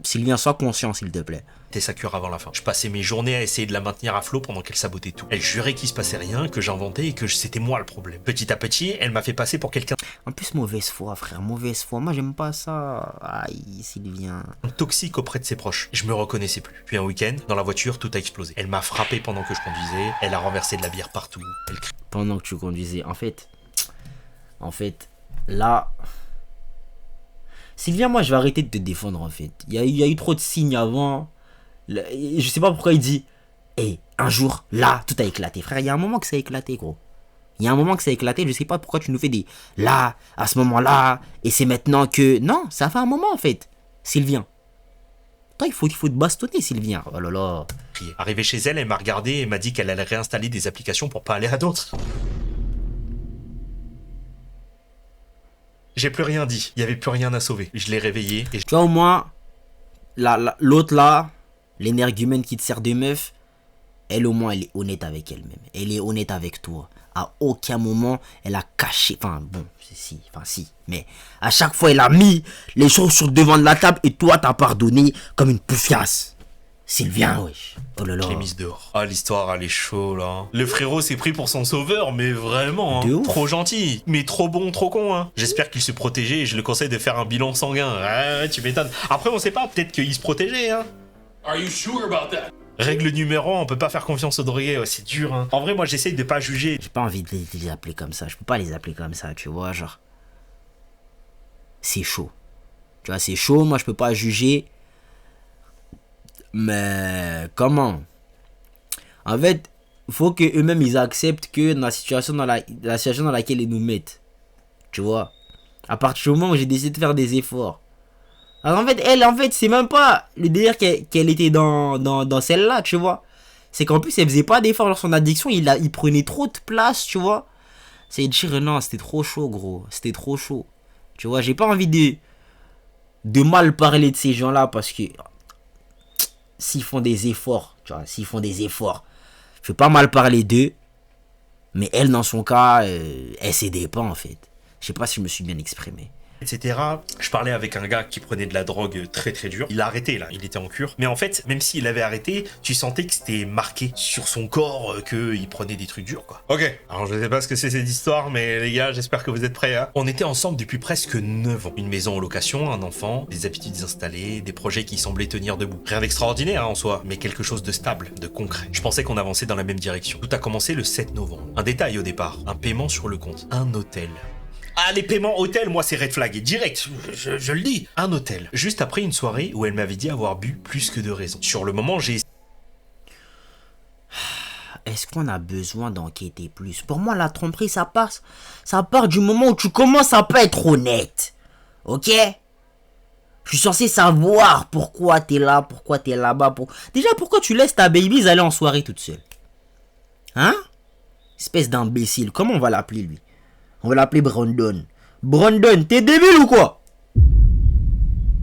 Sylvien, sois conscient, s'il te plaît. Sa cure avant la fin. Je passais mes journées à essayer de la maintenir à flot pendant qu'elle sabotait tout. Elle jurait qu'il se passait rien, que j'inventais et que c'était moi le problème. Petit à petit, elle m'a fait passer pour quelqu'un En plus, mauvaise foi, frère, mauvaise foi. Moi, j'aime pas ça. Aïe, Sylvien. de toxique auprès de ses proches. Je me reconnaissais plus. Puis un week-end, dans la voiture, tout a explosé. Elle m'a frappé pendant que je conduisais. Elle a renversé de la bière partout. Elle criait. Pendant que tu conduisais, en fait, là... Sylvien, moi, je vais arrêter de te défendre, en fait. Il y a eu trop de signes avant. Je sais pas pourquoi il dit hey, un jour, là, tout a éclaté. Frère, il y a un moment que ça a éclaté, gros. Il y a un moment que ça a éclaté. Je sais pas pourquoi tu nous fais des là, à ce moment-là, et c'est maintenant que. Non, ça fait un moment, en fait. Sylvien. Toi, il faut te bastonner, Sylvien. Oh là là. Arrivée chez elle, elle m'a regardé et m'a dit qu'elle allait réinstaller des applications pour pas aller à d'autres. J'ai plus rien dit. Il y avait plus rien à sauver. Je l'ai réveillée et Tu vois, au moins, l'autre là, l'énergumène qui te sert de meuf, elle au moins, elle est honnête avec elle-même. Elle est honnête avec toi. À aucun moment, elle a caché. Enfin, bon, si. Mais à chaque fois, elle a mis les choses sur le devant de la table et toi, t'as pardonné comme une poufiasse. Sylvien, wesh. Oh là là. je l'ai mise dehors. Ah, l'histoire, elle est chaud, là. Le frérot s'est pris pour son sauveur, mais vraiment, hein. De ouf. Trop gentil. Mais trop bon, trop con, hein. J'espère qu'il se protégeait et je le conseille de faire un bilan sanguin. Ouais, tu m'étonnes. Après, on sait pas, peut-être qu'il se protégeait, hein. Are you sure about that? Règle numéro 1, on peut pas faire confiance aux drogués, ouais, c'est dur, hein. En vrai, moi, j'essaye de pas juger. J'ai pas envie de les appeler comme ça. Je peux pas les appeler comme ça, tu vois, genre. C'est chaud. Tu vois, c'est chaud, moi je peux pas juger. Mais comment? En fait, faut que eux-mêmes ils acceptent que la situation dans laquelle ils nous mettent. Tu vois? À partir du moment où j'ai décidé de faire des efforts. Alors en fait, c'est même pas le délire qu'elle était dans celle-là, tu vois. C'est qu'en plus, elle faisait pas d'efforts dans son addiction, il prenait trop de place, tu vois. C'est dire non, c'était trop chaud, gros. C'était trop chaud. Tu vois, j'ai pas envie de mal parler de ces gens-là parce que s'ils font des efforts, tu vois, s'ils font des efforts, je veux pas mal parler d'eux, mais elle, dans son cas, elle s'aidait pas, en fait. Je sais pas si je me suis bien exprimé. Etc. Je parlais avec un gars qui prenait de la drogue très très dure. Il a arrêté là, il était en cure. Mais en fait, même s'il avait arrêté, tu sentais que c'était marqué sur son corps qu'il prenait des trucs durs quoi. Ok, alors je sais pas ce que c'est cette histoire, mais les gars, j'espère que vous êtes prêts. Hein. On était ensemble depuis presque 9 ans. Une maison en location, un enfant, des habitudes installées, des projets qui semblaient tenir debout. Rien d'extraordinaire hein, en soi, mais quelque chose de stable, de concret. Je pensais qu'on avançait dans la même direction. Tout a commencé le 7 novembre. Un détail au départ, un paiement sur le compte, un hôtel. Ah, les paiements hôtel, moi, c'est red flag. Direct, je le dis. Un hôtel. Juste après une soirée où elle m'avait dit avoir bu plus que de raison. Sur le moment, j'ai... Est-ce qu'on a besoin d'enquêter plus? Pour moi, la tromperie, ça passe. Ça part du moment où tu commences à pas être honnête. Ok? Je suis censé savoir pourquoi t'es là, pourquoi t'es là-bas. Déjà, pourquoi tu laisses ta baby aller en soirée toute seule? Hein? Espèce d'imbécile. Comment on va l'appeler, lui? On va l'appeler Brandon. Brandon, t'es débile ou quoi?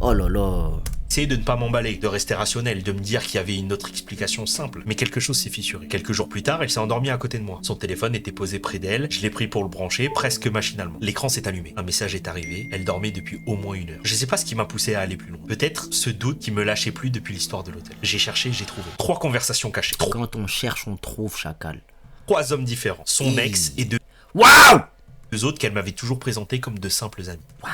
Oh là là. essayé de ne pas m'emballer, de rester rationnel, de me dire qu'il y avait une autre explication simple. Mais quelque chose s'est fissuré. Quelques jours plus tard, elle s'est endormie à côté de moi. Son téléphone était posé près d'elle, je l'ai pris pour le brancher, presque machinalement. L'écran s'est allumé. Un message est arrivé, elle dormait depuis au moins 1 heure. Je sais pas ce qui m'a poussé à aller plus loin. Peut-être ce doute qui me lâchait plus depuis l'histoire de l'hôtel. J'ai cherché, j'ai trouvé. 3 conversations cachées. Quand on cherche, on trouve, chacal. 3 hommes différents. Son ex et 2 autres qu'elle m'avait toujours présentés comme de simples amis. Waouh.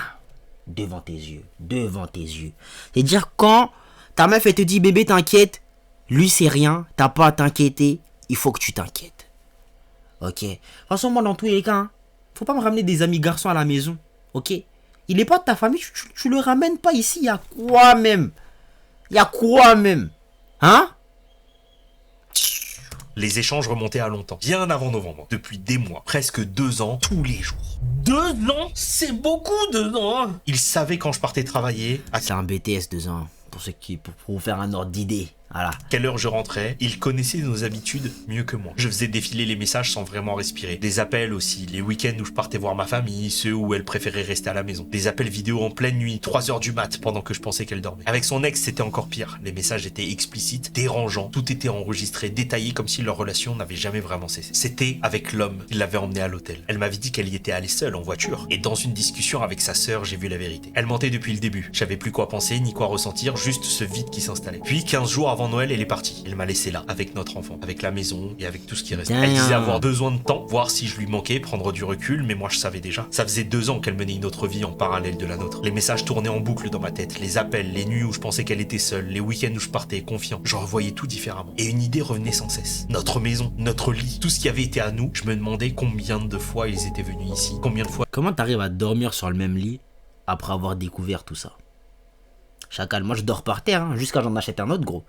Devant tes yeux. Devant tes yeux. C'est-à-dire quand ta meuf elle te dit bébé t'inquiète, lui c'est rien, t'as pas à t'inquiéter, il faut que tu t'inquiètes. Ok. De toute façon moi dans tous les cas, faut pas me ramener des amis garçons à la maison. Ok. Il est pas de ta famille, tu le ramènes pas ici, y a quoi même? Y a quoi même? Hein? Les échanges remontaient à longtemps, bien avant novembre, depuis des mois, presque 2 ans, tous les jours. 2 ans? C'est beaucoup 2 ans, hein. Il savait quand je partais travailler, C'est un BTS 2 ans, pour vous faire un ordre d'idée. Voilà. quelle heure je rentrais, il connaissait nos habitudes mieux que moi. Je faisais défiler les messages sans vraiment respirer. Des appels aussi, les week-ends où je partais voir ma famille, ceux où elle préférait rester à la maison. Des appels vidéo en pleine nuit, 3h du mat, pendant que je pensais qu'elle dormait. Avec son ex, c'était encore pire. Les messages étaient explicites, dérangeants, tout était enregistré, détaillé comme si leur relation n'avait jamais vraiment cessé. C'était avec l'homme qui l'avait emmenée à l'hôtel. Elle m'avait dit qu'elle y était allée seule en voiture. Et dans une discussion avec sa sœur, j'ai vu la vérité. Elle mentait depuis le début. J'avais plus quoi penser, ni quoi ressentir, juste ce vide qui s'installait. Puis 15 jours avant Noël, elle est partie. Elle m'a laissé là, avec notre enfant, avec la maison et avec tout ce qui restait. Elle disait avoir besoin de temps, voir si je lui manquais, prendre du recul, mais moi je savais déjà. Ça faisait 2 ans qu'elle menait une autre vie en parallèle de la nôtre. Les messages tournaient en boucle dans ma tête, les appels, les nuits où je pensais qu'elle était seule, les week-ends où je partais confiant. Je revoyais tout différemment. Et une idée revenait sans cesse. Notre maison, notre lit, tout ce qui avait été à nous, je me demandais combien de fois ils étaient venus ici, combien de fois... Comment t'arrives à dormir sur le même lit après avoir découvert tout ça? Chacal, moi je dors par terre, hein, jusqu'à j'en achète un autre, gros.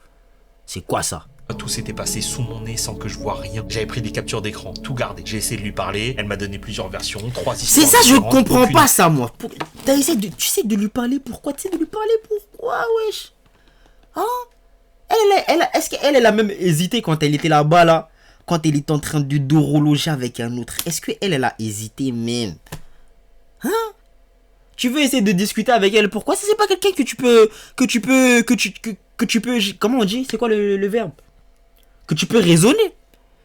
C'est quoi ça? Tout s'était passé sous mon nez sans que je vois rien. J'avais pris des captures d'écran, tout gardé. J'ai essayé de lui parler, elle m'a donné plusieurs versions, 3 histoires. C'est ça, je différentes, comprends aucune- pas ça, moi. T'as essayé de, tu sais de lui parler pourquoi? Tu sais de lui parler pourquoi, wesh? Hein? Est-ce qu'elle a même hésité quand elle était là-bas, là? Quand elle était en train de dorologer avec un autre? Est-ce qu'elle a hésité même? Hein? Tu veux essayer de discuter avec elle? Pourquoi? Si c'est pas quelqu'un que tu peux... Comment on dit? C'est quoi le verbe? Que tu peux raisonner.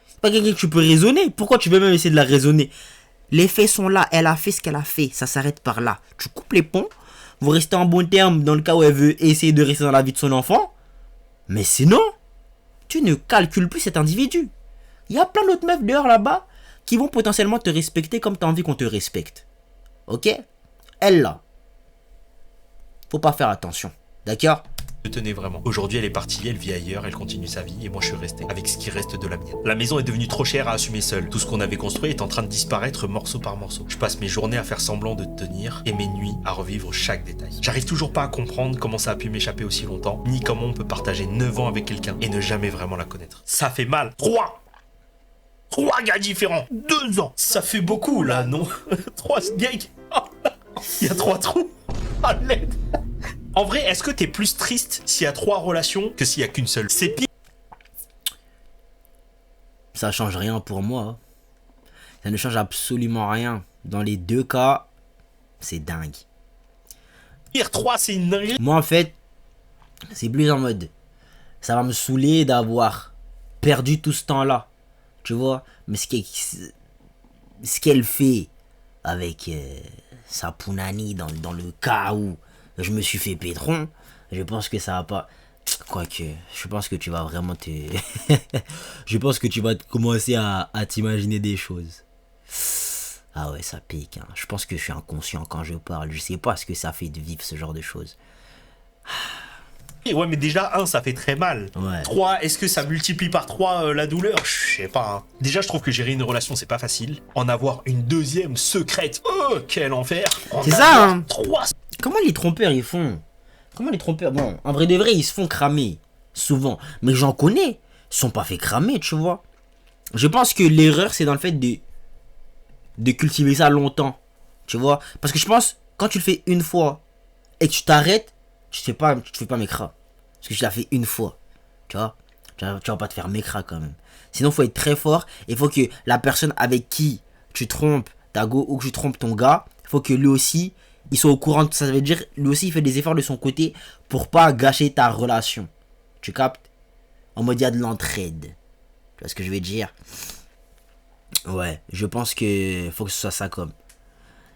C'est pas quelqu'un que tu peux raisonner. Pourquoi tu veux même essayer de la raisonner? Les faits sont là. Elle a fait ce qu'elle a fait. Ça s'arrête par là. Tu coupes les ponts. Vous restez en bon terme dans le cas où elle veut essayer de rester dans la vie de son enfant. Mais sinon, tu ne calcules plus cet individu. Il y a plein d'autres meufs dehors là-bas qui vont potentiellement te respecter comme tu as envie qu'on te respecte. Ok? Elle là. Faut pas faire attention. D'accord? Je tenais vraiment. Aujourd'hui, elle est partie, elle vit ailleurs, elle continue sa vie, et moi je suis resté avec ce qui reste de la mienne. La maison est devenue trop chère à assumer seule. Tout ce qu'on avait construit est en train de disparaître morceau par morceau. Je passe mes journées à faire semblant de tenir, et mes nuits à revivre chaque détail. J'arrive toujours pas à comprendre comment ça a pu m'échapper aussi longtemps, ni comment on peut partager 9 ans avec quelqu'un et ne jamais vraiment la connaître. Ça fait mal. 3 gars différents. 2 ans. Ça fait beaucoup là, non? 3 gars. Il y a 3 trous. À l'aide. En vrai, est-ce que t'es plus triste s'il y a 3 relations que s'il y a qu'une seule? C'est pire. Ça change rien pour moi. Ça ne change absolument rien. Dans les 2 cas, c'est dingue. Pire 3, c'est une dinguerie. Moi, en fait, c'est plus en mode... Ça va me saouler d'avoir perdu tout ce temps-là. Tu vois? Mais ce qu'elle fait avec sa Pounani dans le cas où je me suis fait pétron, je pense que ça va pas... Quoique, je pense que tu vas vraiment te... je pense que tu vas commencer à t'imaginer des choses. Ah ouais, ça pique. Hein. Je pense que je suis inconscient quand je parle. Je sais pas ce que ça fait de vivre ce genre de choses. Et ouais, mais déjà, 1, ça fait très mal. Ouais. 3, est-ce que ça multiplie par 3 la douleur? Je sais pas. Hein. Déjà, je trouve que gérer une relation, c'est pas facile. En avoir une deuxième secrète, oh, quel enfer. C'est ça, hein. 3. Comment les trompeurs ils font? Comment les trompeurs? Bon, en vrai de vrai, ils se font cramer. Souvent. Mais j'en connais. Ils sont pas fait cramer, tu vois. Je pense que l'erreur, c'est dans le fait de cultiver ça longtemps. Tu vois. Parce que je pense, quand tu le fais une fois et que tu t'arrêtes, tu te fais pas mécra. Parce que tu l'as fait une fois. Tu vois. Tu vas pas te faire mécra quand même. Sinon, faut être très fort. Il faut que la personne avec qui tu trompes ta go ou que tu trompes ton gars, il faut que lui aussi, il soit au courant de ça. Ça veut dire, lui aussi, il fait des efforts de son côté pour pas gâcher ta relation. Tu captes? En mode, il y a de l'entraide. Tu vois ce que je veux dire? Ouais, je pense que faut que ce soit ça comme.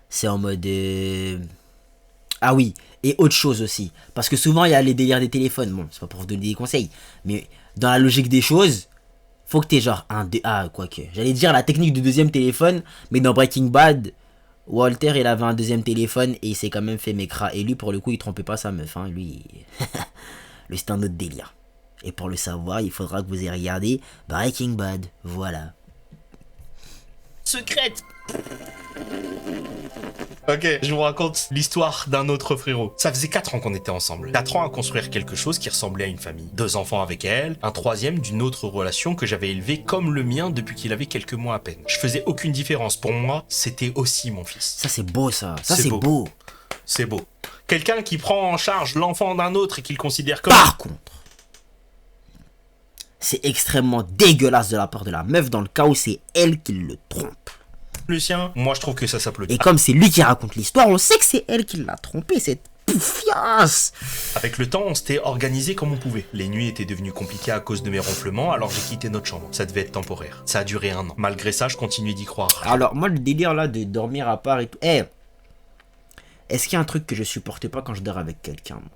C'est en mode... Ah oui, et autre chose aussi. Parce que souvent, il y a les délires des téléphones. Bon, c'est pas pour vous donner des conseils. Mais dans la logique des choses, faut que t'aies genre un... Ah, quoique. J'allais dire la technique du deuxième téléphone. Mais dans Breaking Bad, Walter, il avait un deuxième téléphone et il s'est quand même fait mécra. Et lui, pour le coup, il trompait pas sa meuf. Hein. Lui, lui c'est un autre délire. Et pour le savoir, il faudra que vous ayez regardé Breaking Bad. Voilà. Secrète. Ok, je vous raconte l'histoire d'un autre frérot. Ça faisait 4 ans qu'on était ensemble. 4 ans à construire quelque chose qui ressemblait à une famille. 2 enfants avec elle, un troisième d'une autre relation que j'avais élevé comme le mien depuis qu'il avait quelques mois à peine. Je faisais aucune différence. Pour moi, c'était aussi mon fils. Ça, c'est beau, ça. Ça, c'est beau. C'est beau. Quelqu'un qui prend en charge l'enfant d'un autre et qui le considère comme... Par contre, c'est extrêmement dégueulasse de la part de la meuf dans le cas où c'est elle qui le trompe. Le sien, moi je trouve que ça s'applaudit. Et comme c'est lui qui raconte l'histoire, on sait que c'est elle qui l'a trompé, cette poufiasse. Avec le temps, on s'était organisé comme on pouvait. Les nuits étaient devenues compliquées à cause de mes ronflements, alors j'ai quitté notre chambre. Ça devait être temporaire. Ça a duré 1 an. Malgré ça, je continuais d'y croire. Alors moi, le délire là de dormir à part et tout... est-ce qu'il y a un truc que je supportais pas quand je dors avec quelqu'un, moi?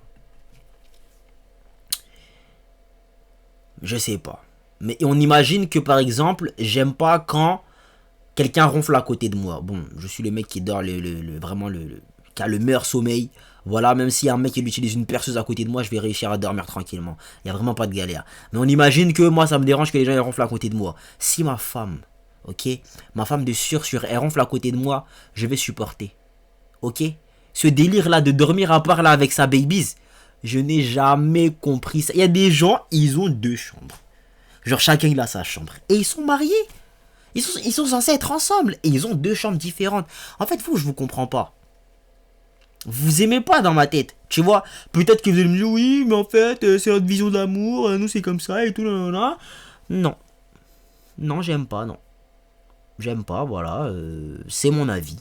Je sais pas. Mais on imagine que par exemple, j'aime pas quand quelqu'un ronfle à côté de moi. Bon, je suis le mec qui dort qui a le meilleur sommeil. Voilà, même si un mec il utilise une perceuse à côté de moi, je vais réussir à dormir tranquillement. Il y a vraiment pas de galère. Mais on imagine que moi, ça me dérange que les gens ils ronflent à côté de moi. Si ma femme, ok, ma femme de sûr, elle ronfle à côté de moi, je vais supporter. Ok? Ce délire là de dormir à part là avec sa babies, je n'ai jamais compris ça. Il y a des gens, ils ont 2 chambres. Genre chacun il a sa chambre. Et ils sont mariés. Ils sont censés être ensemble. Et ils ont 2 chambres différentes. En fait, je vous comprends pas. Vous aimez pas dans ma tête. Tu vois, peut-être que vous allez me dire, oui, mais en fait, c'est notre vision d'amour. Nous, c'est comme ça et tout. Là. Non. Non, j'aime pas, non. J'aime pas, voilà. C'est mon avis.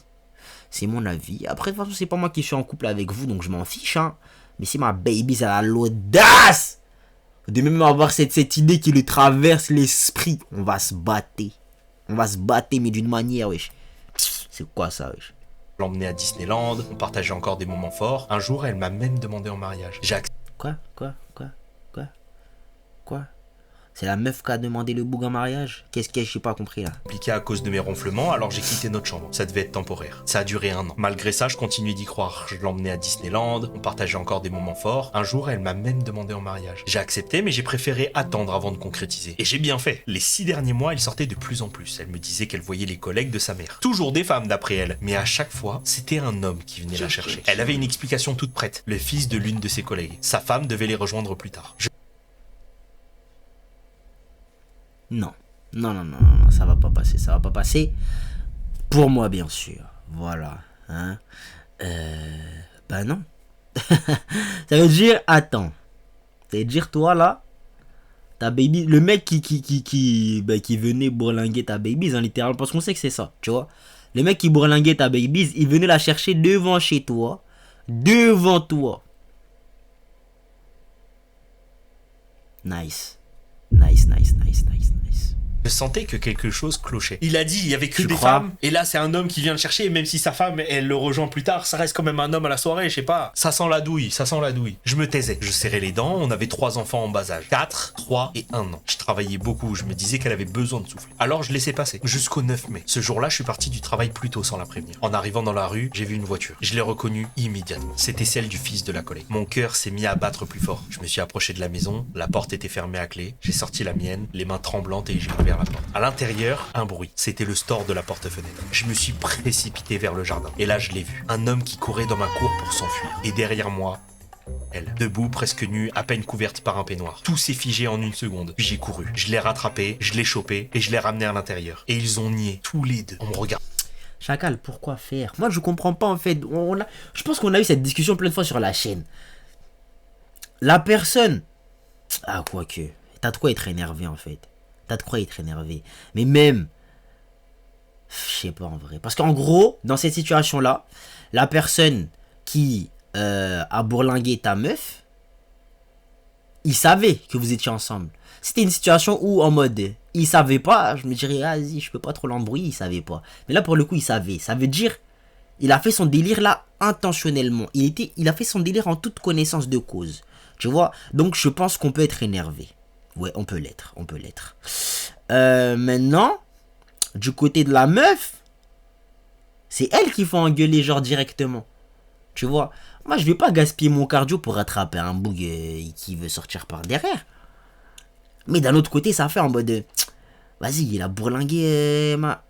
C'est mon avis. Après, de toute façon, c'est pas moi qui suis en couple avec vous, donc je m'en fiche, hein. Mais si ma baby, elle a l'audace de même avoir cette idée qui lui traverse l'esprit, on va se battre. On va se battre, mais d'une manière, wesh. C'est quoi ça, wesh? L'emmener à Disneyland, on partageait encore des moments forts. Un jour, elle m'a même demandé en mariage. J'ai accepté. Quoi? C'est la meuf qui a demandé le boug en mariage? Qu'est-ce que j'ai pas compris là? Compliqué à cause de mes ronflements, alors j'ai quitté notre chambre. Ça devait être temporaire. Ça a duré 1 an. Malgré ça, je continuais d'y croire. Je l'emmenais à Disneyland, on partageait encore des moments forts. Un jour, elle m'a même demandé en mariage. J'ai accepté, mais j'ai préféré attendre avant de concrétiser. Et j'ai bien fait. Les 6 derniers mois, elle sortait de plus en plus. Elle me disait qu'elle voyait les collègues de sa mère. Toujours des femmes d'après elle. Mais à chaque fois, c'était un homme qui venait la chercher. Elle avait une explication toute prête. Le fils de l'une de ses collègues. Sa femme devait les rejoindre plus tard. Non, ça va pas passer. Pour moi, bien sûr. Voilà. Hein. Bah non. Ça veut dire, attends. Ça veut dire, toi, là, ta baby, le mec qui venait bourlinguer ta baby, hein, littéralement, parce qu'on sait que c'est ça, tu vois. Le mec qui bourlinguait ta baby, il venait la chercher devant chez toi. Devant toi. Nice. Je sentais que quelque chose clochait. Il a dit, il y avait que Tu des crois? femmes, et là c'est un homme qui vient le chercher, et même si sa femme, elle le rejoint plus tard, ça reste quand même un homme à la soirée, je sais pas. Ça sent la douille, ça sent la douille. Je me taisais, je serrais les dents, on avait 3 enfants en bas âge. 4, 3 et 1 an. Je travaillais beaucoup, je me disais qu'elle avait besoin de souffler. Alors je laissais passer, jusqu'au 9 mai. Ce jour-là, je suis parti du travail plus tôt sans la prévenir. En arrivant dans la rue, j'ai vu une voiture. Je l'ai reconnue immédiatement. C'était celle du fils de la collègue. Mon cœur s'est mis à battre plus fort. Je me suis approché de la maison, la porte était fermée à clé. J'ai sorti la mienne, les mains tremblantes et j'ai ouvert la porte. À l'intérieur, un bruit. C'était le store de la porte-fenêtre. Je me suis précipité vers le jardin. Et là, je l'ai vu. Un homme qui courait dans ma cour pour s'enfuir. Et derrière moi, elle, debout, presque nue, à peine couverte par un peignoir. Tout s'est figé en une seconde. Puis j'ai couru. Je l'ai rattrapé, je l'ai chopé et je l'ai ramené à l'intérieur. Et ils ont nié, tous les deux. On me regarde. Chacal, pourquoi faire? Moi, je comprends pas en fait. Je pense qu'on a eu cette discussion plein de fois sur la chaîne. La personne. Ah, quoique. T'as de quoi être énervé en fait. T'as de quoi être énervé. Mais même. Je sais pas en vrai. Parce qu'en gros, dans cette situation-là, la personne qui a bourlingué ta meuf, il savait que vous étiez ensemble. C'était une situation où, en mode, il savait pas, je me dirais, vas-y, je peux pas trop l'embrouiller, il savait pas. Mais là, pour le coup, il savait. Ça veut dire, il a fait son délire là intentionnellement. Il a fait son délire en toute connaissance de cause. Tu vois? Donc, je pense qu'on peut être énervé. Ouais, on peut l'être, on peut l'être. Maintenant, du côté de la meuf, c'est elle qu'il faut engueuler, genre, directement. Tu vois? Moi, je vais pas gaspiller mon cardio pour rattraper un boug qui veut sortir par derrière. Mais d'un autre côté, ça fait en mode... vas-y, il a bourlingué ma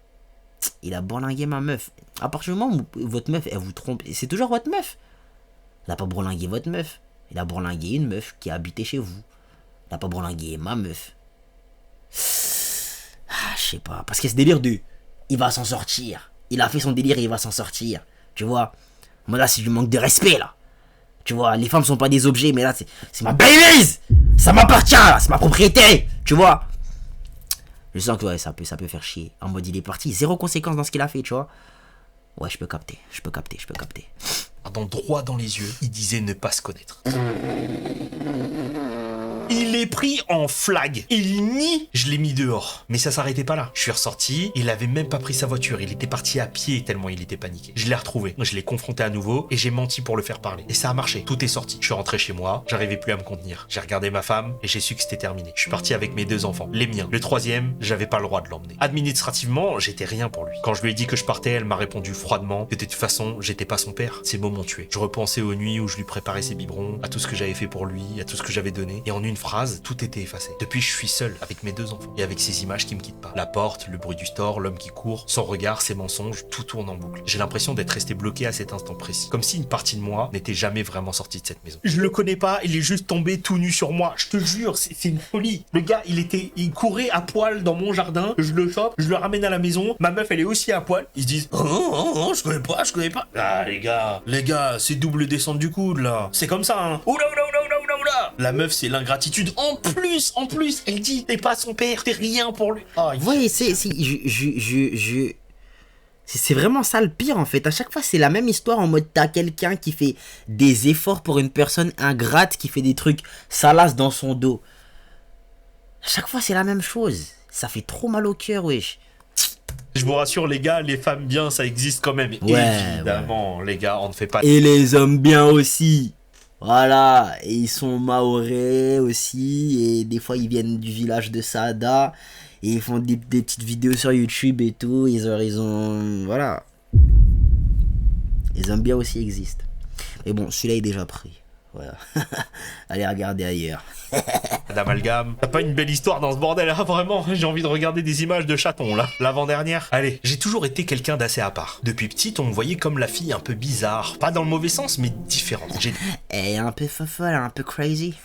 meuf. À partir du moment où votre meuf, elle vous trompe, c'est toujours votre meuf. Il n'a pas bourlingué votre meuf. Il a bourlingué une meuf qui habitait chez vous. Il n'a pas bourlingué ma meuf. Ah, je sais pas. Parce qu'il y a ce délire de... il va s'en sortir. Il a fait son délire et il va s'en sortir. Tu vois? Moi là, c'est du manque de respect là. Tu vois, les femmes sont pas des objets, mais là, c'est ma baby's. Ça m'appartient, là, c'est ma propriété. Tu vois? Je sens que ouais, ça peut faire chier. En mode, il est parti. Zéro conséquence dans ce qu'il a fait, tu vois? Ouais, je peux capter. Dans droit dans les yeux, il disait ne pas se connaître. Il est pris en flag. Il nie. Je l'ai mis dehors. Mais ça s'arrêtait pas là. Je suis ressorti. Il avait même pas pris sa voiture. Il était parti à pied tellement il était paniqué. Je l'ai retrouvé. Je l'ai confronté à nouveau et j'ai menti pour le faire parler. Et ça a marché. Tout est sorti. Je suis rentré chez moi. J'arrivais plus à me contenir. J'ai regardé ma femme et j'ai su que c'était terminé. Je suis parti avec mes 2 enfants. Les miens. Le 3e, j'avais pas le droit de l'emmener. Administrativement, j'étais rien pour lui. Quand je lui ai dit que je partais, elle m'a répondu froidement que de toute façon, j'étais pas son père. Ces mots m'ont tué. Je repensais aux nuits où je lui préparais ses biberons, à tout ce que j'avais fait pour lui, à tout ce que j'avais donné. Et en une phrase, tout était effacé. Depuis, je suis seul avec mes 2 enfants et avec ces images qui me quittent pas. La porte, le bruit du store, l'homme qui court, son regard, ses mensonges, tout tourne en boucle. J'ai l'impression d'être resté bloqué à cet instant précis. Comme si une partie de moi n'était jamais vraiment sortie de cette maison. Je le connais pas, il est juste tombé tout nu sur moi. Je te jure, c'est une folie. Le gars, il courait à poil dans mon jardin. Je le chope, je le ramène à la maison. Ma meuf, elle est aussi à poil. Ils se disent, oh, je connais pas. Ah, les gars, c'est double descente du coude, là. C'est comme ça, hein. Oula. La meuf, c'est l'ingratitude. En plus, elle dit, t'es pas son père, t'es rien pour lui. Oh, Ouais, c'est vraiment ça le pire en fait. À chaque fois, c'est la même histoire en mode t'as quelqu'un qui fait des efforts pour une personne ingrate qui fait des trucs salaces dans son dos. À chaque fois, c'est la même chose. Ça fait trop mal au cœur, wesh. Je vous rassure, les gars, les femmes bien, ça existe quand même. Ouais, évidemment, les gars, on ne fait pas... Et les hommes bien aussi. Voilà, et ils sont mahorais aussi, et des fois ils viennent du village de Saada, et ils font des petites vidéos sur YouTube et tout, ils ont voilà. Les hommes bien aussi existent. Mais bon, celui-là est déjà pris. Voilà. Allez regarder ailleurs. D'amalgame. T'as pas une belle histoire dans ce bordel, hein, vraiment. J'ai envie de regarder des images de chatons, là. L'avant-dernière. Allez, j'ai toujours été quelqu'un d'assez à part. Depuis petite, on me voyait comme la fille un peu bizarre. Pas dans le mauvais sens, mais différente. J'ai un peu fofolle, un peu crazy.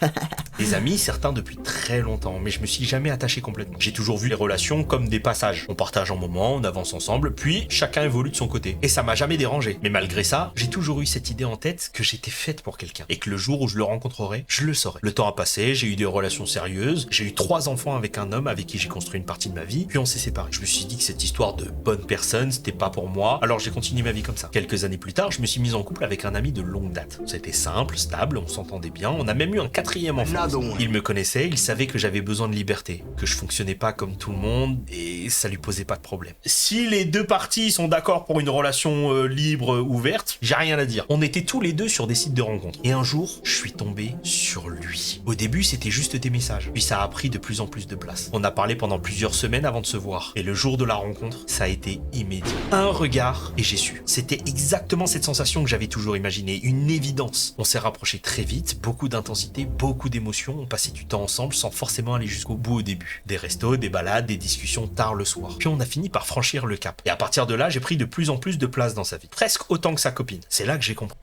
des amis, certains depuis très longtemps, mais je me suis jamais attaché complètement. J'ai toujours vu les relations comme des passages. On partage un moment, on avance ensemble, puis chacun évolue de son côté. Et ça m'a jamais dérangé. Mais malgré ça, j'ai toujours eu cette idée en tête que j'étais faite pour quelqu'un. Et que le jour où je le rencontrerai, je le saurai. Le temps a passé, j'ai eu des relations relation sérieuse. J'ai eu 3 enfants avec un homme avec qui j'ai construit une partie de ma vie, puis on s'est séparés. Je me suis dit que cette histoire de bonne personne, c'était pas pour moi, alors j'ai continué ma vie comme ça. Quelques années plus tard, je me suis mis en couple avec un ami de longue date. C'était simple, stable, on s'entendait bien, on a même eu un 4e enfant. Il me connaissait, il savait que j'avais besoin de liberté, que je fonctionnais pas comme tout le monde, et ça lui posait pas de problème. Si les deux parties sont d'accord pour une relation libre, ouverte, j'ai rien à dire. On était tous les deux sur des sites de rencontres. Et un jour, je suis tombé sur lui. Au début, c'était juste des messages, puis ça a pris de plus en plus de place. On a parlé pendant plusieurs semaines avant de se voir, et le jour de la rencontre, ça a été immédiat. Un regard, et j'ai su. C'était exactement cette sensation que j'avais toujours imaginée, une évidence. On s'est rapprochés très vite, beaucoup d'intensité, beaucoup d'émotions, on passait du temps ensemble sans forcément aller jusqu'au bout au début. Des restos, des balades, des discussions tard le soir. Puis on a fini par franchir le cap. Et à partir de là, j'ai pris de plus en plus de place dans sa vie. Presque autant que sa copine. C'est là que j'ai compris.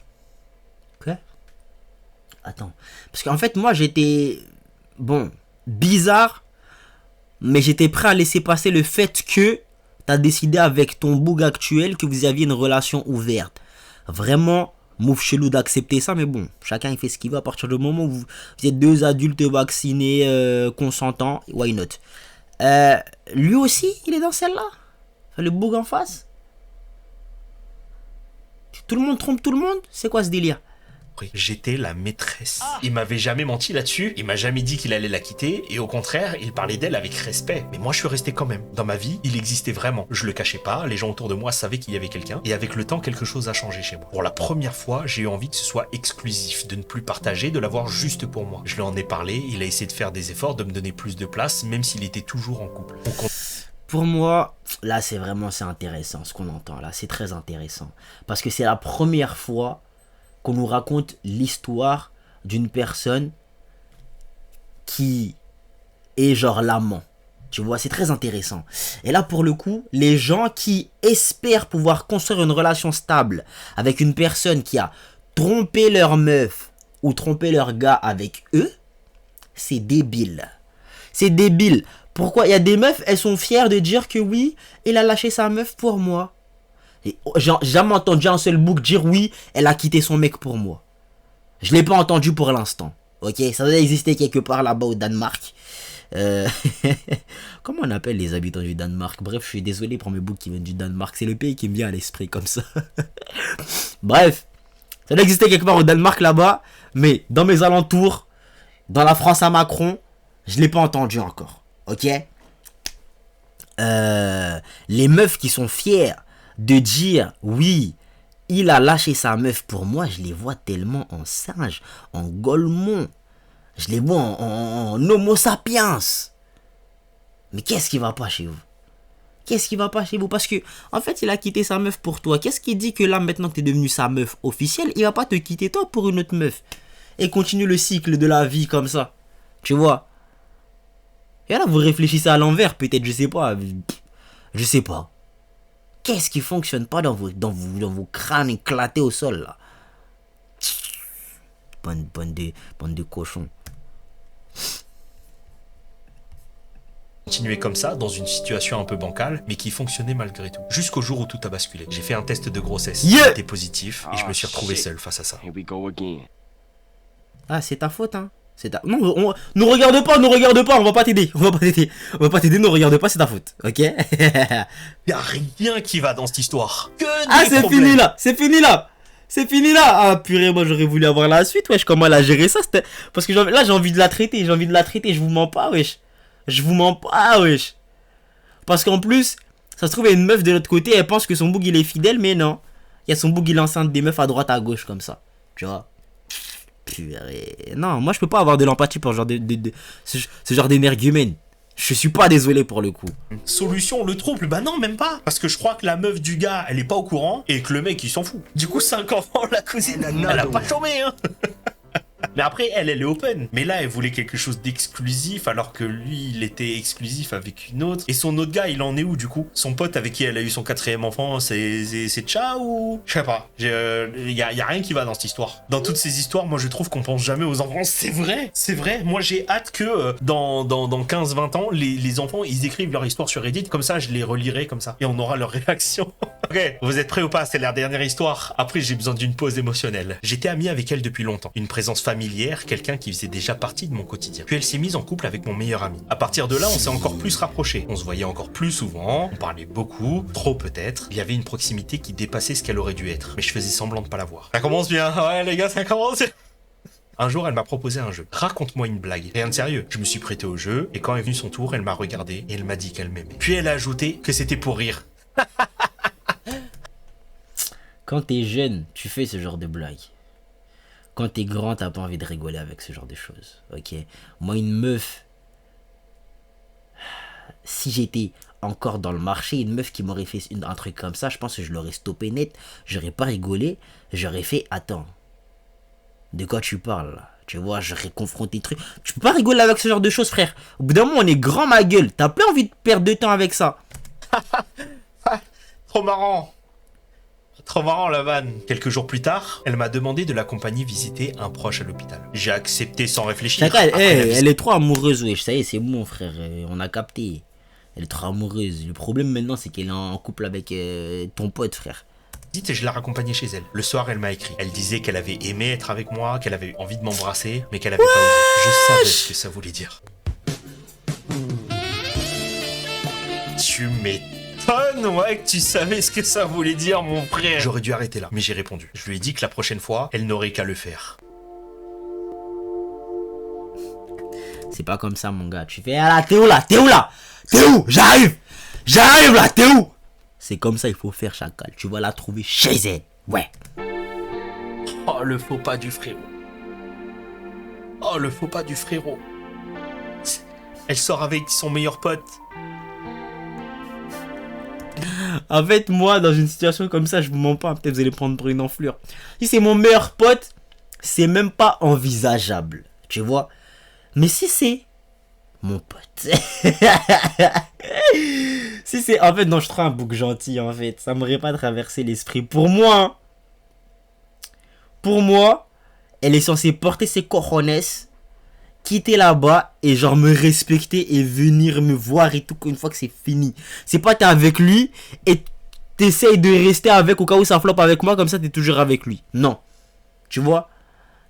Quoi? Attends. Parce qu'en fait, moi, j'étais... Bon, bizarre, mais j'étais prêt à laisser passer le fait que t'as décidé avec ton boug actuel que vous aviez une relation ouverte. Vraiment, move chelou d'accepter ça, mais bon, chacun il fait ce qu'il veut à partir du moment où vous êtes 2 adultes vaccinés, consentants, why not? Lui aussi, il est dans celle-là? Enfin, le boug en face? Tout le monde trompe tout le monde? C'est quoi ce délire? J'étais la maîtresse. Il m'avait jamais menti là-dessus, il m'a jamais dit qu'il allait la quitter, et au contraire, il parlait d'elle avec respect. Mais moi, je suis resté quand même. Dans ma vie, il existait vraiment. Je le cachais pas, les gens autour de moi savaient qu'il y avait quelqu'un, et avec le temps, quelque chose a changé chez moi. Pour la première fois, j'ai eu envie que ce soit exclusif, de ne plus partager, de l'avoir juste pour moi. Je lui en ai parlé, il a essayé de faire des efforts, de me donner plus de place, même s'il était toujours en couple. Pour moi, là, c'est intéressant ce qu'on entend, là, c'est très intéressant. Parce que c'est la première fois qu'on nous raconte l'histoire d'une personne qui est genre l'amant. Tu vois, c'est très intéressant. Et là, pour le coup, les gens qui espèrent pouvoir construire une relation stable avec une personne qui a trompé leur meuf ou trompé leur gars avec eux, c'est débile. C'est débile. Pourquoi? Il y a des meufs, elles sont fières de dire que oui, il a lâché sa meuf pour moi. J'ai jamais entendu un seul bouc dire oui, elle a quitté son mec pour moi. Je l'ai pas entendu pour l'instant. Ok, ça doit exister quelque part là-bas au Danemark. Comment on appelle les habitants du Danemark? Bref, je suis désolé pour mes boucs qui viennent du Danemark. C'est le pays qui me vient à l'esprit comme ça. Bref, ça doit exister quelque part au Danemark là-bas. Mais dans mes alentours, dans la France à Macron, je l'ai pas entendu encore. Ok, les meufs qui sont fières de dire oui, il a lâché sa meuf pour moi, je les vois tellement en singe, en golemon, je les vois en homo sapiens. Mais qu'est-ce qui va pas chez vous? Qu'est-ce qui va pas chez vous? Parce que en fait, il a quitté sa meuf pour toi. Qu'est-ce qui dit que là, maintenant que tu es devenu sa meuf officielle, il va pas te quitter toi pour une autre meuf et continue le cycle de la vie comme ça? Tu vois? Et là, vous réfléchissez à l'envers, peut-être, je sais pas. Je sais pas. Qu'est-ce qui fonctionne pas dans vos crânes éclatés au sol, là? Bande de cochons. Continuer comme ça, dans une situation un peu bancale, mais qui fonctionnait malgré tout. Jusqu'au jour où tout a basculé. J'ai fait un test de grossesse, il était positif, et je me suis retrouvé seul face à ça. Ah, c'est ta faute, hein? Non, nous regarde pas, on va pas t'aider, ne nous regarde pas, c'est ta faute, ok? Y'a rien qui va dans cette histoire. Que des c'est problèmes. fini là. Ah purée, moi j'aurais voulu avoir la suite, wesh, comment elle a géré ça, parce que là j'ai envie de la traiter, je vous mens pas, wesh. Parce qu'en plus, ça se trouve, il y a une meuf de l'autre côté, elle pense que son boug il est fidèle, mais non. Il y a son boug il enceinte des meufs à droite, à gauche, comme ça, tu vois. Purée. Non, moi je peux pas avoir de l'empathie pour ce genre d'énergumène. Je suis pas désolé pour le coup. Solution, le trouble? Bah non, même pas. Parce que je crois que la meuf du gars, elle est pas au courant et que le mec, il s'en fout. Du coup, 5 enfants, la cousine, elle a pas chômé, hein. Mais après, elle est open. Mais là, elle voulait quelque chose d'exclusif, alors que lui, il était exclusif avec une autre. Et son autre gars, il en est où, du coup? Son pote avec qui elle a eu son 4e enfant, c'est Tcha ou... Je sais pas. Y a rien qui va dans cette histoire. Dans toutes ces histoires, moi, je trouve qu'on pense jamais aux enfants. C'est vrai. Moi, j'ai hâte que dans 15-20 ans, les enfants, ils écrivent leur histoire sur Reddit. Comme ça, je les relirai comme ça. Et on aura leur réaction. Ok, vous êtes prêts ou pas? C'est la dernière histoire. Après, j'ai besoin d'une pause émotionnelle. J'étais ami avec elle depuis longtemps. Une présence familière, quelqu'un qui faisait déjà partie de mon quotidien. Puis elle s'est mise en couple avec mon meilleur ami. À partir de là, on s'est encore plus rapprochés. On se voyait encore plus souvent, on parlait beaucoup, trop peut-être. Il y avait une proximité qui dépassait ce qu'elle aurait dû être. Mais je faisais semblant de pas la voir. Ça commence bien, ouais les gars, ça commence bien. Un jour, elle m'a proposé un jeu. Raconte-moi une blague. Rien de sérieux. Je me suis prêté au jeu, et quand est venu son tour, elle m'a regardé et elle m'a dit qu'elle m'aimait. Puis elle a ajouté que c'était pour rire. Quand t'es jeune, tu fais ce genre de blague. Quand t'es grand, t'as pas envie de rigoler avec ce genre de choses. Ok. Moi, une meuf, si j'étais encore dans le marché, une meuf qui m'aurait fait un truc comme ça, je pense que je l'aurais stoppé net. J'aurais pas rigolé. J'aurais fait, attends. De quoi tu parles là? Tu vois, j'aurais confronté le truc. Tu peux pas rigoler avec ce genre de choses, frère. Au bout d'un moment, on est grand, ma gueule. T'as pas envie de perdre de temps avec ça. Trop marrant. Trop marrant la vanne. Quelques jours plus tard, elle m'a demandé de l'accompagner visiter un proche à l'hôpital. J'ai accepté sans réfléchir. Chacal, Après la visite- elle est trop amoureuse, wesh. Ça y est, c'est bon, frère. On a capté. Elle est trop amoureuse. Le problème maintenant, c'est qu'elle est en couple avec ton pote, frère. et je l'ai raccompagnée chez elle. Le soir, elle m'a écrit. Elle disait qu'elle avait aimé être avec moi, qu'elle avait envie de m'embrasser, mais qu'elle avait pas osé. Je savais ce que ça voulait dire. Tu m'étonnes, ouais, que tu savais ce que ça voulait dire, mon frère. J'aurais dû arrêter là, mais j'ai répondu. Je lui ai dit que la prochaine fois, elle n'aurait qu'à le faire. C'est pas comme ça, mon gars. Tu fais, ah là, t'es où là? T'es où là? T'es où? J'arrive! J'arrive là, t'es où? C'est comme ça il faut faire, Chacal. Tu vas la trouver chez elle. Ouais. Oh, le faux pas du frérot. Oh, le faux pas du frérot. Elle sort avec son meilleur pote. En fait, moi, dans une situation comme ça, je vous mens pas. Peut-être vous allez prendre pour une enflure. Si c'est mon meilleur pote, c'est même pas envisageable. Tu vois? Mais si c'est mon pote. Si c'est... En fait, non, je trouve un bouc gentil, en fait. Ça m'aurait pas traversé l'esprit. Pour moi, hein. Pour moi, elle est censée porter ses cojones, quitter là-bas et genre me respecter et venir me voir et tout une fois que c'est fini. C'est pas t'es avec lui et t'essayes de rester avec au cas où ça floppe avec moi, comme ça t'es toujours avec lui. Non. Tu vois?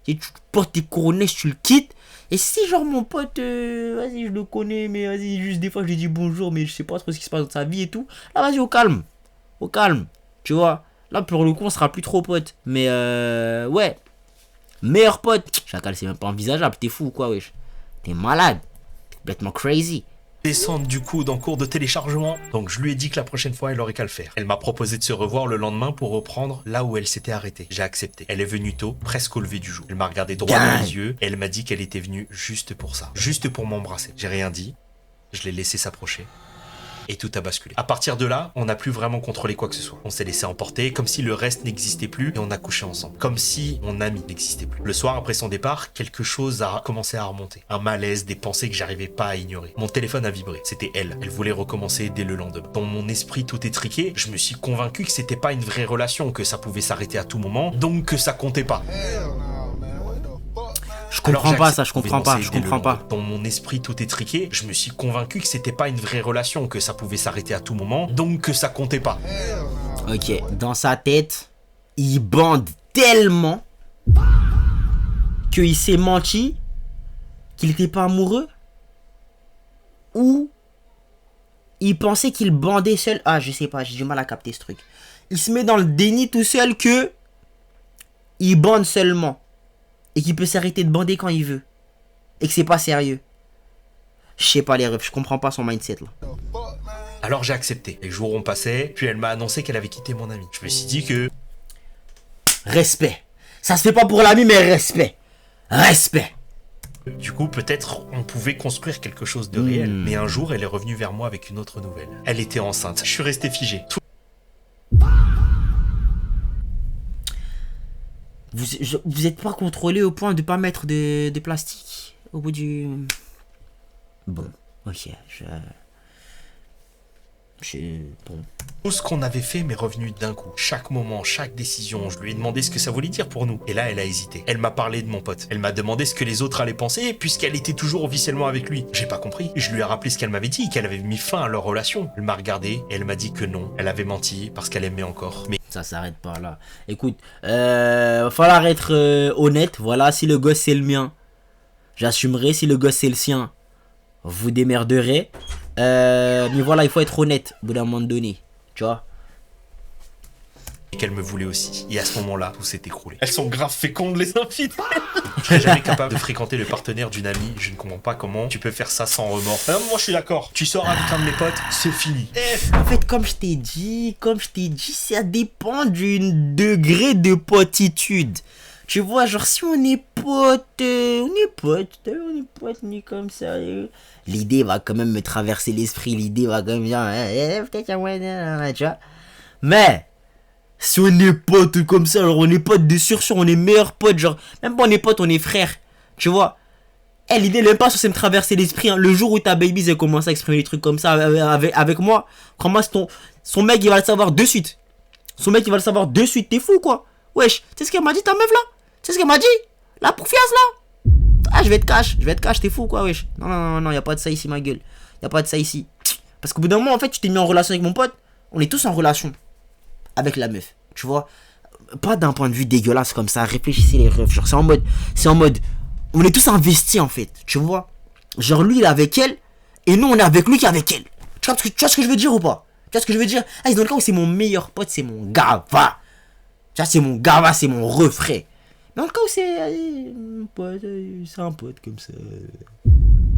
Et tu portes tes cojones, tu le quittes. Et si genre mon pote, vas-y je le connais, mais vas-y juste des fois je lui dis bonjour, mais je sais pas trop ce qui se passe dans sa vie et tout. Là vas-y au calme. Au calme. Tu vois? Là pour le coup on sera plus trop potes. Mais ouais. Meilleur pote. Chacal, c'est même pas envisageable. T'es fou ou quoi, wesh? T'es malade. T'es complètement crazy. Descendre du coup en cours de téléchargement. Donc je lui ai dit que la prochaine fois elle aurait qu'à le faire. Elle m'a proposé de se revoir le lendemain pour reprendre là où elle s'était arrêtée. J'ai accepté. Elle est venue tôt, presque au lever du jour. Elle m'a regardé droit dans les yeux et elle m'a dit qu'elle était venue juste pour ça. Juste pour m'embrasser. J'ai rien dit. Je l'ai laissé s'approcher. Et tout a basculé. À partir de là, on n'a plus vraiment contrôlé quoi que ce soit. On s'est laissé emporter, comme si le reste n'existait plus, et on a couché ensemble. Comme si mon ami n'existait plus. Le soir, après son départ, quelque chose a commencé à remonter. Un malaise, des pensées que j'arrivais pas à ignorer. Mon téléphone a vibré. C'était elle. Elle voulait recommencer dès le lendemain. Dans mon esprit tout étriqué, je me suis convaincu que c'était pas une vraie relation, que ça pouvait s'arrêter à tout moment, donc que ça comptait pas. Je comprends pas ça, je comprends pas, je comprends pas. Dans mon esprit tout étriqué, je me suis convaincu que c'était pas une vraie relation, que ça pouvait s'arrêter à tout moment, donc que ça comptait pas. Ok, dans sa tête, il bande tellement qu'il s'est menti qu'il était pas amoureux, ou il pensait qu'il bandait seul. Ah, je sais pas, j'ai du mal à capter ce truc. Il se met dans le déni tout seul que il bande seulement. Et qu'il peut s'arrêter de bander quand il veut. Et que c'est pas sérieux. Je sais pas les refs, je comprends pas son mindset là. Alors j'ai accepté. Les jours ont passé, puis elle m'a annoncé qu'elle avait quitté mon ami. Je me suis dit que... Respect. Ça se fait pas pour l'ami, mais respect. Respect. Du coup, peut-être on pouvait construire quelque chose de réel. Mais un jour, elle est revenue vers moi avec une autre nouvelle. Elle était enceinte. Je suis resté figé. Vous êtes pas contrôlé au point de pas mettre de plastique au bout du... Bon, ok, Bon. Tout ce qu'on avait fait m'est revenu d'un coup. Chaque moment, chaque décision, je lui ai demandé ce que ça voulait dire pour nous. Et là, elle a hésité. Elle m'a parlé de mon pote. Elle m'a demandé ce que les autres allaient penser, puisqu'elle était toujours officiellement avec lui. J'ai pas compris. Je lui ai rappelé ce qu'elle m'avait dit, qu'elle avait mis fin à leur relation. Elle m'a regardé et elle m'a dit que non. Elle avait menti parce qu'elle aimait encore. Mais Ça s'arrête pas là. Écoute, va falloir être honnête. Voilà, si le gosse c'est le mien, j'assumerai. Si le gosse c'est le sien, vous démerderez. Mais voilà, il faut être honnête au bout d'un moment donné. Tu vois. qu'elle me voulait aussi. Et à ce moment-là, tout s'est écroulé. Elles sont grave fécondes, les infidèles. Je serais jamais capable de fréquenter le partenaire d'une amie. Je ne comprends pas comment tu peux faire ça sans remords. Moi, je suis d'accord. Tu sors avec un de mes potes, c'est fini. En fait, comme je t'ai dit, ça dépend du degré de potitude. Tu vois, genre, si on est potes, on est comme ça. L'idée va quand même me traverser l'esprit, l'idée va quand même dire, peut-être tu vois. Mais, si on est potes comme ça, alors on est potes de sûr, on est meilleurs potes, genre, même pas on est potes, on est frères, tu vois. L'idée n'est pas censée me traverser l'esprit, hein. Le jour où ta baby a commencé à exprimer des trucs comme ça avec moi, crois-moi, son mec, il va le savoir de suite. T'es fou, quoi. Wesh, tu sais ce qu'elle m'a dit, ta meuf, là? Tu sais ce qu'elle m'a dit? La poufiasse, là? Ah, je vais te cache, t'es fou, quoi, wesh. Non, y a pas de ça ici, ma gueule. Y a pas de ça ici. Parce qu'au bout d'un moment, en fait, tu t'es mis en relation avec mon pote. On est tous en relation avec la meuf, tu vois. Pas d'un point de vue dégueulasse comme ça, réfléchissez les refs. Genre, c'est en mode, on est tous investis, en fait, tu vois. Genre, lui, il est avec elle, et nous, on est avec lui qui est avec elle. Tu vois ce que je veux dire ou pas? Tu vois ce que je veux dire? Ah, dans le cas où c'est mon meilleur pote, c'est mon gava. Tu vois, c'est mon gava, c'est mon refrain. Dans le cas où c'est mon pote, c'est un pote comme ça.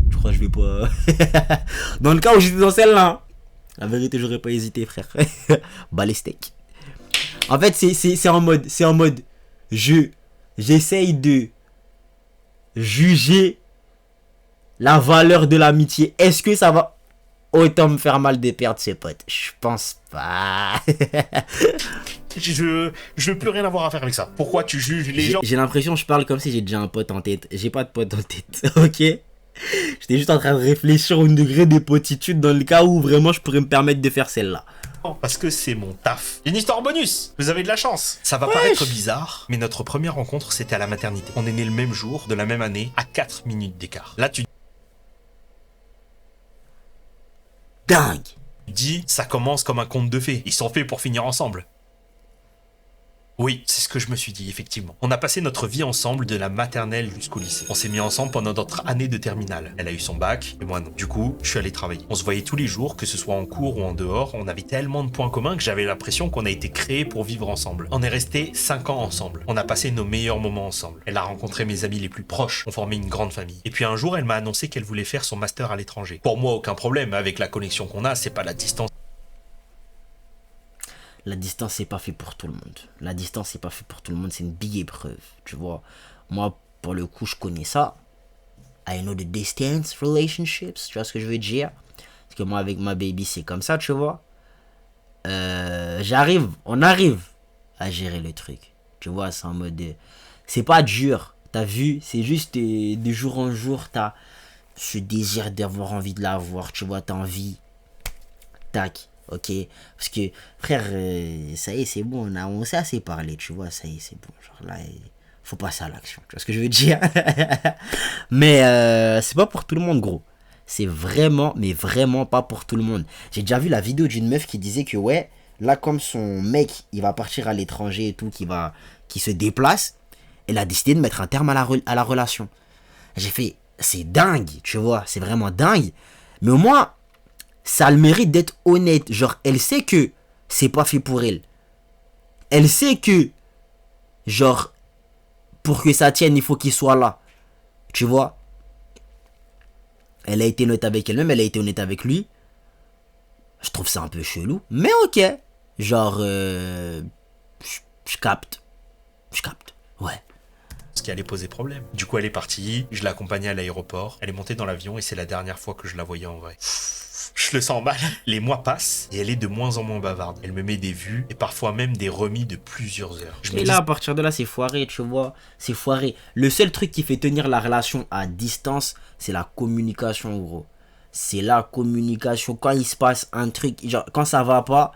Je crois que je vais pas. Dans le cas où j'étais dans celle-là, la vérité, j'aurais pas hésité, frère. Bah les steaks. En fait, c'est en mode, j'essaye de juger la valeur de l'amitié. Est-ce que ça va autant me faire mal de perdre ses potes? Je pense pas. Je veux plus rien avoir à faire avec ça. Pourquoi tu juges les gens? J'ai l'impression que je parle comme si j'ai déjà un pote en tête. J'ai pas de pote en tête, ok? J'étais juste en train de réfléchir au degré de potitude dans le cas où vraiment je pourrais me permettre de faire celle-là. Parce que c'est mon taf. Une histoire bonus. Vous avez de la chance. Ça va paraître bizarre, mais notre première rencontre, c'était à la maternité. On est nés le même jour, de la même année, à 4 minutes d'écart. Là, tu Dingue. dis, ça commence comme un conte de fées. Ils sont faits pour finir ensemble. Oui, c'est ce que je me suis dit, effectivement. On a passé notre vie ensemble de la maternelle jusqu'au lycée. On s'est mis ensemble pendant notre année de terminale. Elle a eu son bac, et moi non. Du coup, je suis allé travailler. On se voyait tous les jours, que ce soit en cours ou en dehors. On avait tellement de points communs que j'avais l'impression qu'on a été créés pour vivre ensemble. On est restés 5 ans ensemble. On a passé nos meilleurs moments ensemble. Elle a rencontré mes amis les plus proches. On formait une grande famille. Et puis un jour, elle m'a annoncé qu'elle voulait faire son master à l'étranger. Pour moi, aucun problème. Avec la connexion qu'on a, c'est pas la distance. La distance, c'est pas fait pour tout le monde. C'est une big épreuve, tu vois. Moi, pour le coup, je connais ça. I know the distance relationships, tu vois ce que je veux dire. Parce que moi, avec ma baby, c'est comme ça, tu vois. On arrive à gérer le truc. Tu vois, c'est en mode... c'est pas dur, t'as vu. C'est juste de jour en jour, t'as ce désir d'avoir envie de la voir, tu vois, t'as envie. Tac. Ok, parce que frère, ça y est, c'est bon, on s'est assez parlé, tu vois, ça y est, c'est bon. Genre là, faut passer à l'action, tu vois ce que je veux dire. Mais c'est pas pour tout le monde, gros. C'est vraiment, mais vraiment pas pour tout le monde. J'ai déjà vu la vidéo d'une meuf qui disait que ouais, là comme son mec, il va partir à l'étranger et tout, qui se déplace, elle a décidé de mettre un terme à la relation. J'ai fait, c'est dingue, tu vois, c'est vraiment dingue. Mais au moins, ça a le mérite d'être honnête. Genre, elle sait que c'est pas fait pour elle. Elle sait que, genre, pour que ça tienne, il faut qu'il soit là. Tu vois? Elle a été honnête avec elle-même, elle a été honnête avec lui. Je trouve ça un peu chelou. Mais ok. Genre, je capte. Ouais. Ce qui allait poser problème. Du coup, elle est partie, je l'ai accompagnée à l'aéroport, elle est montée dans l'avion et c'est la dernière fois que je la voyais en vrai. Je le sens mal. Les mois passent et elle est de moins en moins bavarde. Elle me met des vues et parfois même des remis de plusieurs heures. Et là, à partir de là, c'est foiré, tu vois. C'est foiré. Le seul truc qui fait tenir la relation à distance, c'est la communication, gros. c'est la communication. Quand il se passe un truc, genre quand ça va pas,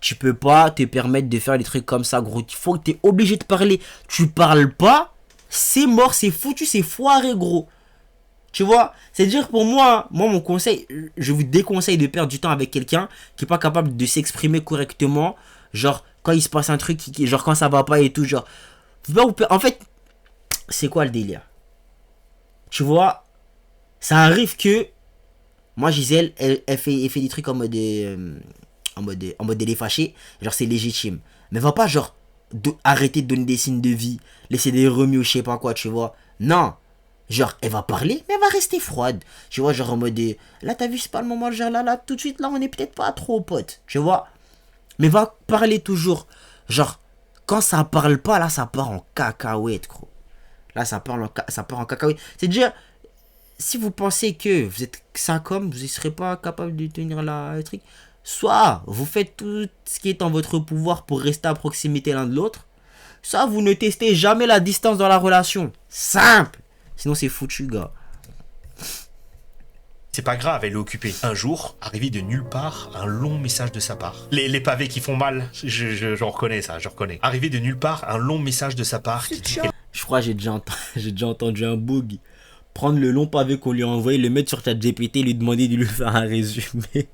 tu peux pas te permettre de faire des trucs comme ça, gros. Il faut que t'es obligé de parler. Tu parles pas, c'est mort, c'est foutu, c'est foiré, gros. Tu vois, c'est-à-dire pour moi, mon conseil, je vous déconseille de perdre du temps avec quelqu'un qui est pas capable de s'exprimer correctement. Genre, quand il se passe un truc, genre quand ça va pas et tout, genre. En fait, c'est quoi le délire? Tu vois, ça arrive que moi, Gisèle, elle fait des trucs en mode elle est fâchée, genre c'est légitime. Mais va pas genre arrêter de donner des signes de vie, laisser des remue ou je sais pas quoi, tu vois. Non, genre elle va parler, mais elle va rester froide. Tu vois, genre en mode là t'as vu c'est pas le moment, genre là tout de suite là on est peut-être pas trop potes, tu vois. Mais va parler toujours, genre quand ça parle pas là ça part en cacahuète, gros. Là ça part en cacahuète. C'est dire si vous pensez que vous êtes ça comme vous ne serez pas capable de tenir le truc, soit vous faites tout ce qui est en votre pouvoir pour rester à proximité l'un de l'autre, soit vous ne testez jamais la distance dans la relation. Simple. Sinon c'est foutu, gars. C'est pas grave, elle est occupée. Un jour, arrivé de nulle part, un long message de sa part. Les pavés qui font mal, je reconnais ça, je reconnais. Arrivé de nulle part, un long message de sa part qui dit Je crois que j'ai déjà entendu un bug. Prendre le long pavé qu'on lui a envoyé, le mettre sur ChatGPT, lui demander de lui faire un résumé.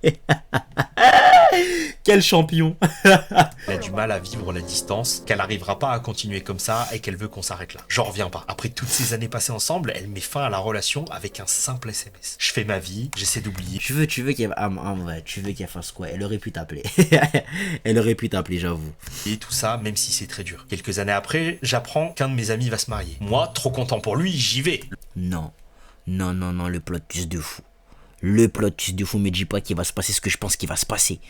Quel champion. Elle a du mal à vivre la distance, qu'elle n'arrivera pas à continuer comme ça et qu'elle veut qu'on s'arrête là. J'en reviens pas. Après toutes ces années passées ensemble, elle met fin à la relation avec un simple SMS. Je fais ma vie, j'essaie d'oublier. Tu veux qu'elle fasse quoi? Elle aurait pu t'appeler. Elle aurait pu t'appeler, j'avoue. Et tout ça, même si c'est très dur. Quelques années après, j'apprends qu'un de mes amis va se marier. Moi, trop content pour lui, j'y vais. Non, le plot twist de fou. Le plot twist de fou me dit pas qu'il va se passer ce que je pense qu'il va se passer.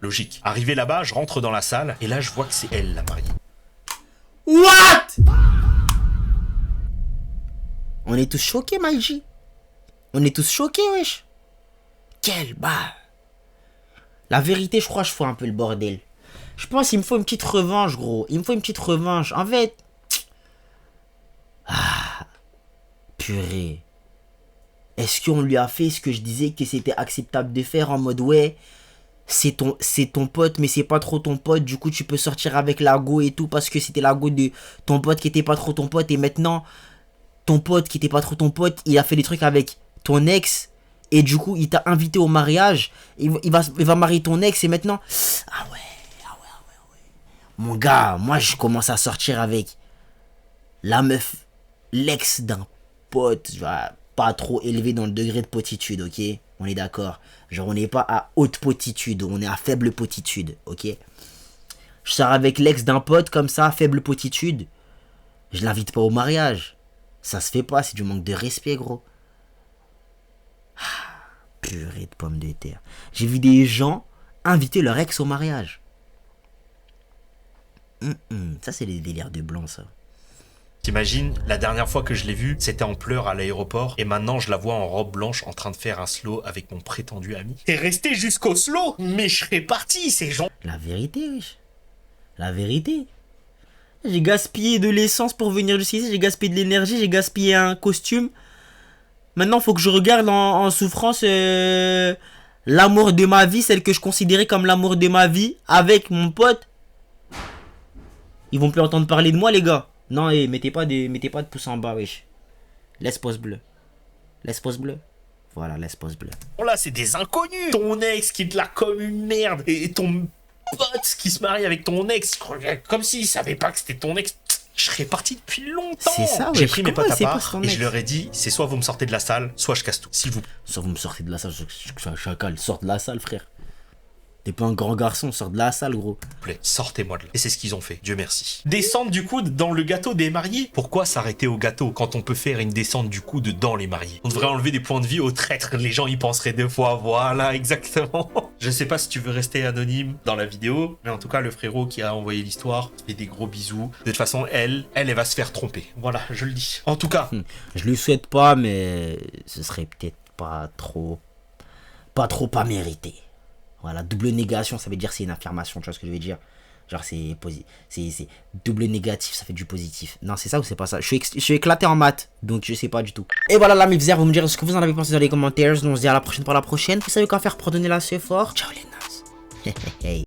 Logique. Arrivé là-bas, je rentre dans la salle et là je vois que c'est elle la mariée. What? On est tous choqués, Maïji. On est tous choqués, wesh. Quel bas. La vérité, je crois que je fous un peu le bordel. Je pense qu'il me faut une petite revanche, gros. Il me faut une petite revanche. En fait... Ah... Purée. Est-ce qu'on lui a fait ce que je disais que c'était acceptable de faire en mode ouais, c'est ton pote mais c'est pas trop ton pote, du coup tu peux sortir avec la go et tout parce que c'était la go de ton pote qui était pas trop ton pote et maintenant ton pote qui était pas trop ton pote, il a fait des trucs avec ton ex et du coup il t'a invité au mariage, il va marier ton ex et maintenant ah ouais. Mon gars, moi je commence à sortir avec la meuf, l'ex d'un pote, pas trop élevé dans le degré de potitude, ok? On est d'accord. Genre, on n'est pas à haute potitude, on est à faible potitude, ok? Je sors avec l'ex d'un pote comme ça, faible potitude. Je l'invite pas au mariage. Ça se fait pas, c'est du manque de respect, gros. Ah, purée de pommes de terre. J'ai vu des gens inviter leur ex au mariage. Ça, c'est les délires de blanc, ça. T'imagines, la dernière fois que je l'ai vue, c'était en pleurs à l'aéroport et maintenant je la vois en robe blanche en train de faire un slow avec mon prétendu ami. T'es resté jusqu'au slow, mais je serais parti, ces gens. La vérité, wesh. La vérité. J'ai gaspillé de l'essence pour venir jusqu'ici, j'ai gaspillé de l'énergie, j'ai gaspillé un costume. Maintenant, faut que je regarde en souffrance l'amour de ma vie, celle que je considérais comme l'amour de ma vie, avec mon pote. Ils vont plus entendre parler de moi, les gars. Non, mettez pas de pouce en bas, wesh. Laisse pouce bleu. Laisse pouce bleu. Voilà, laisse pouce bleu. Bon là, c'est des inconnus. Ton ex qui te l'a comme une merde. Et ton pote qui se marie avec ton ex. Comme s'il savait pas que c'était ton ex. Je serais parti depuis longtemps. C'est ça, j'ai pris mes potes à part et je leur ai dit, c'est soit vous me sortez de la salle, soit je casse tout. S'il vous plaît. Soit vous me sortez de la salle, chacal, sors de la salle, frère. T'es pas un grand garçon, sors de la salle, gros. Sortez-moi de là. Et c'est ce qu'ils ont fait, Dieu merci. Descendre du coude dans le gâteau des mariés. Pourquoi s'arrêter au gâteau quand on peut faire une descente du coude dans les mariés? On devrait enlever des points de vie aux traîtres, les gens y penseraient deux fois, voilà, exactement. Je sais pas si tu veux rester anonyme dans la vidéo, mais en tout cas, le frérot qui a envoyé l'histoire fait des gros bisous. De toute façon, elle va se faire tromper. Voilà, je le dis. En tout cas. Je lui souhaite pas, mais ce serait peut-être pas trop à mériter. Voilà, double négation, ça veut dire c'est une affirmation, tu vois ce que je veux dire? Genre c'est double négatif, ça fait du positif. Non, c'est ça ou c'est pas ça? Je suis éclaté en maths, donc je sais pas du tout. Et voilà la mifzer, vous me direz ce que vous en avez pensé dans les commentaires. Nous on se dit à la prochaine pour la prochaine. Vous savez quoi faire pour donner la ce fort. Ciao les nazes.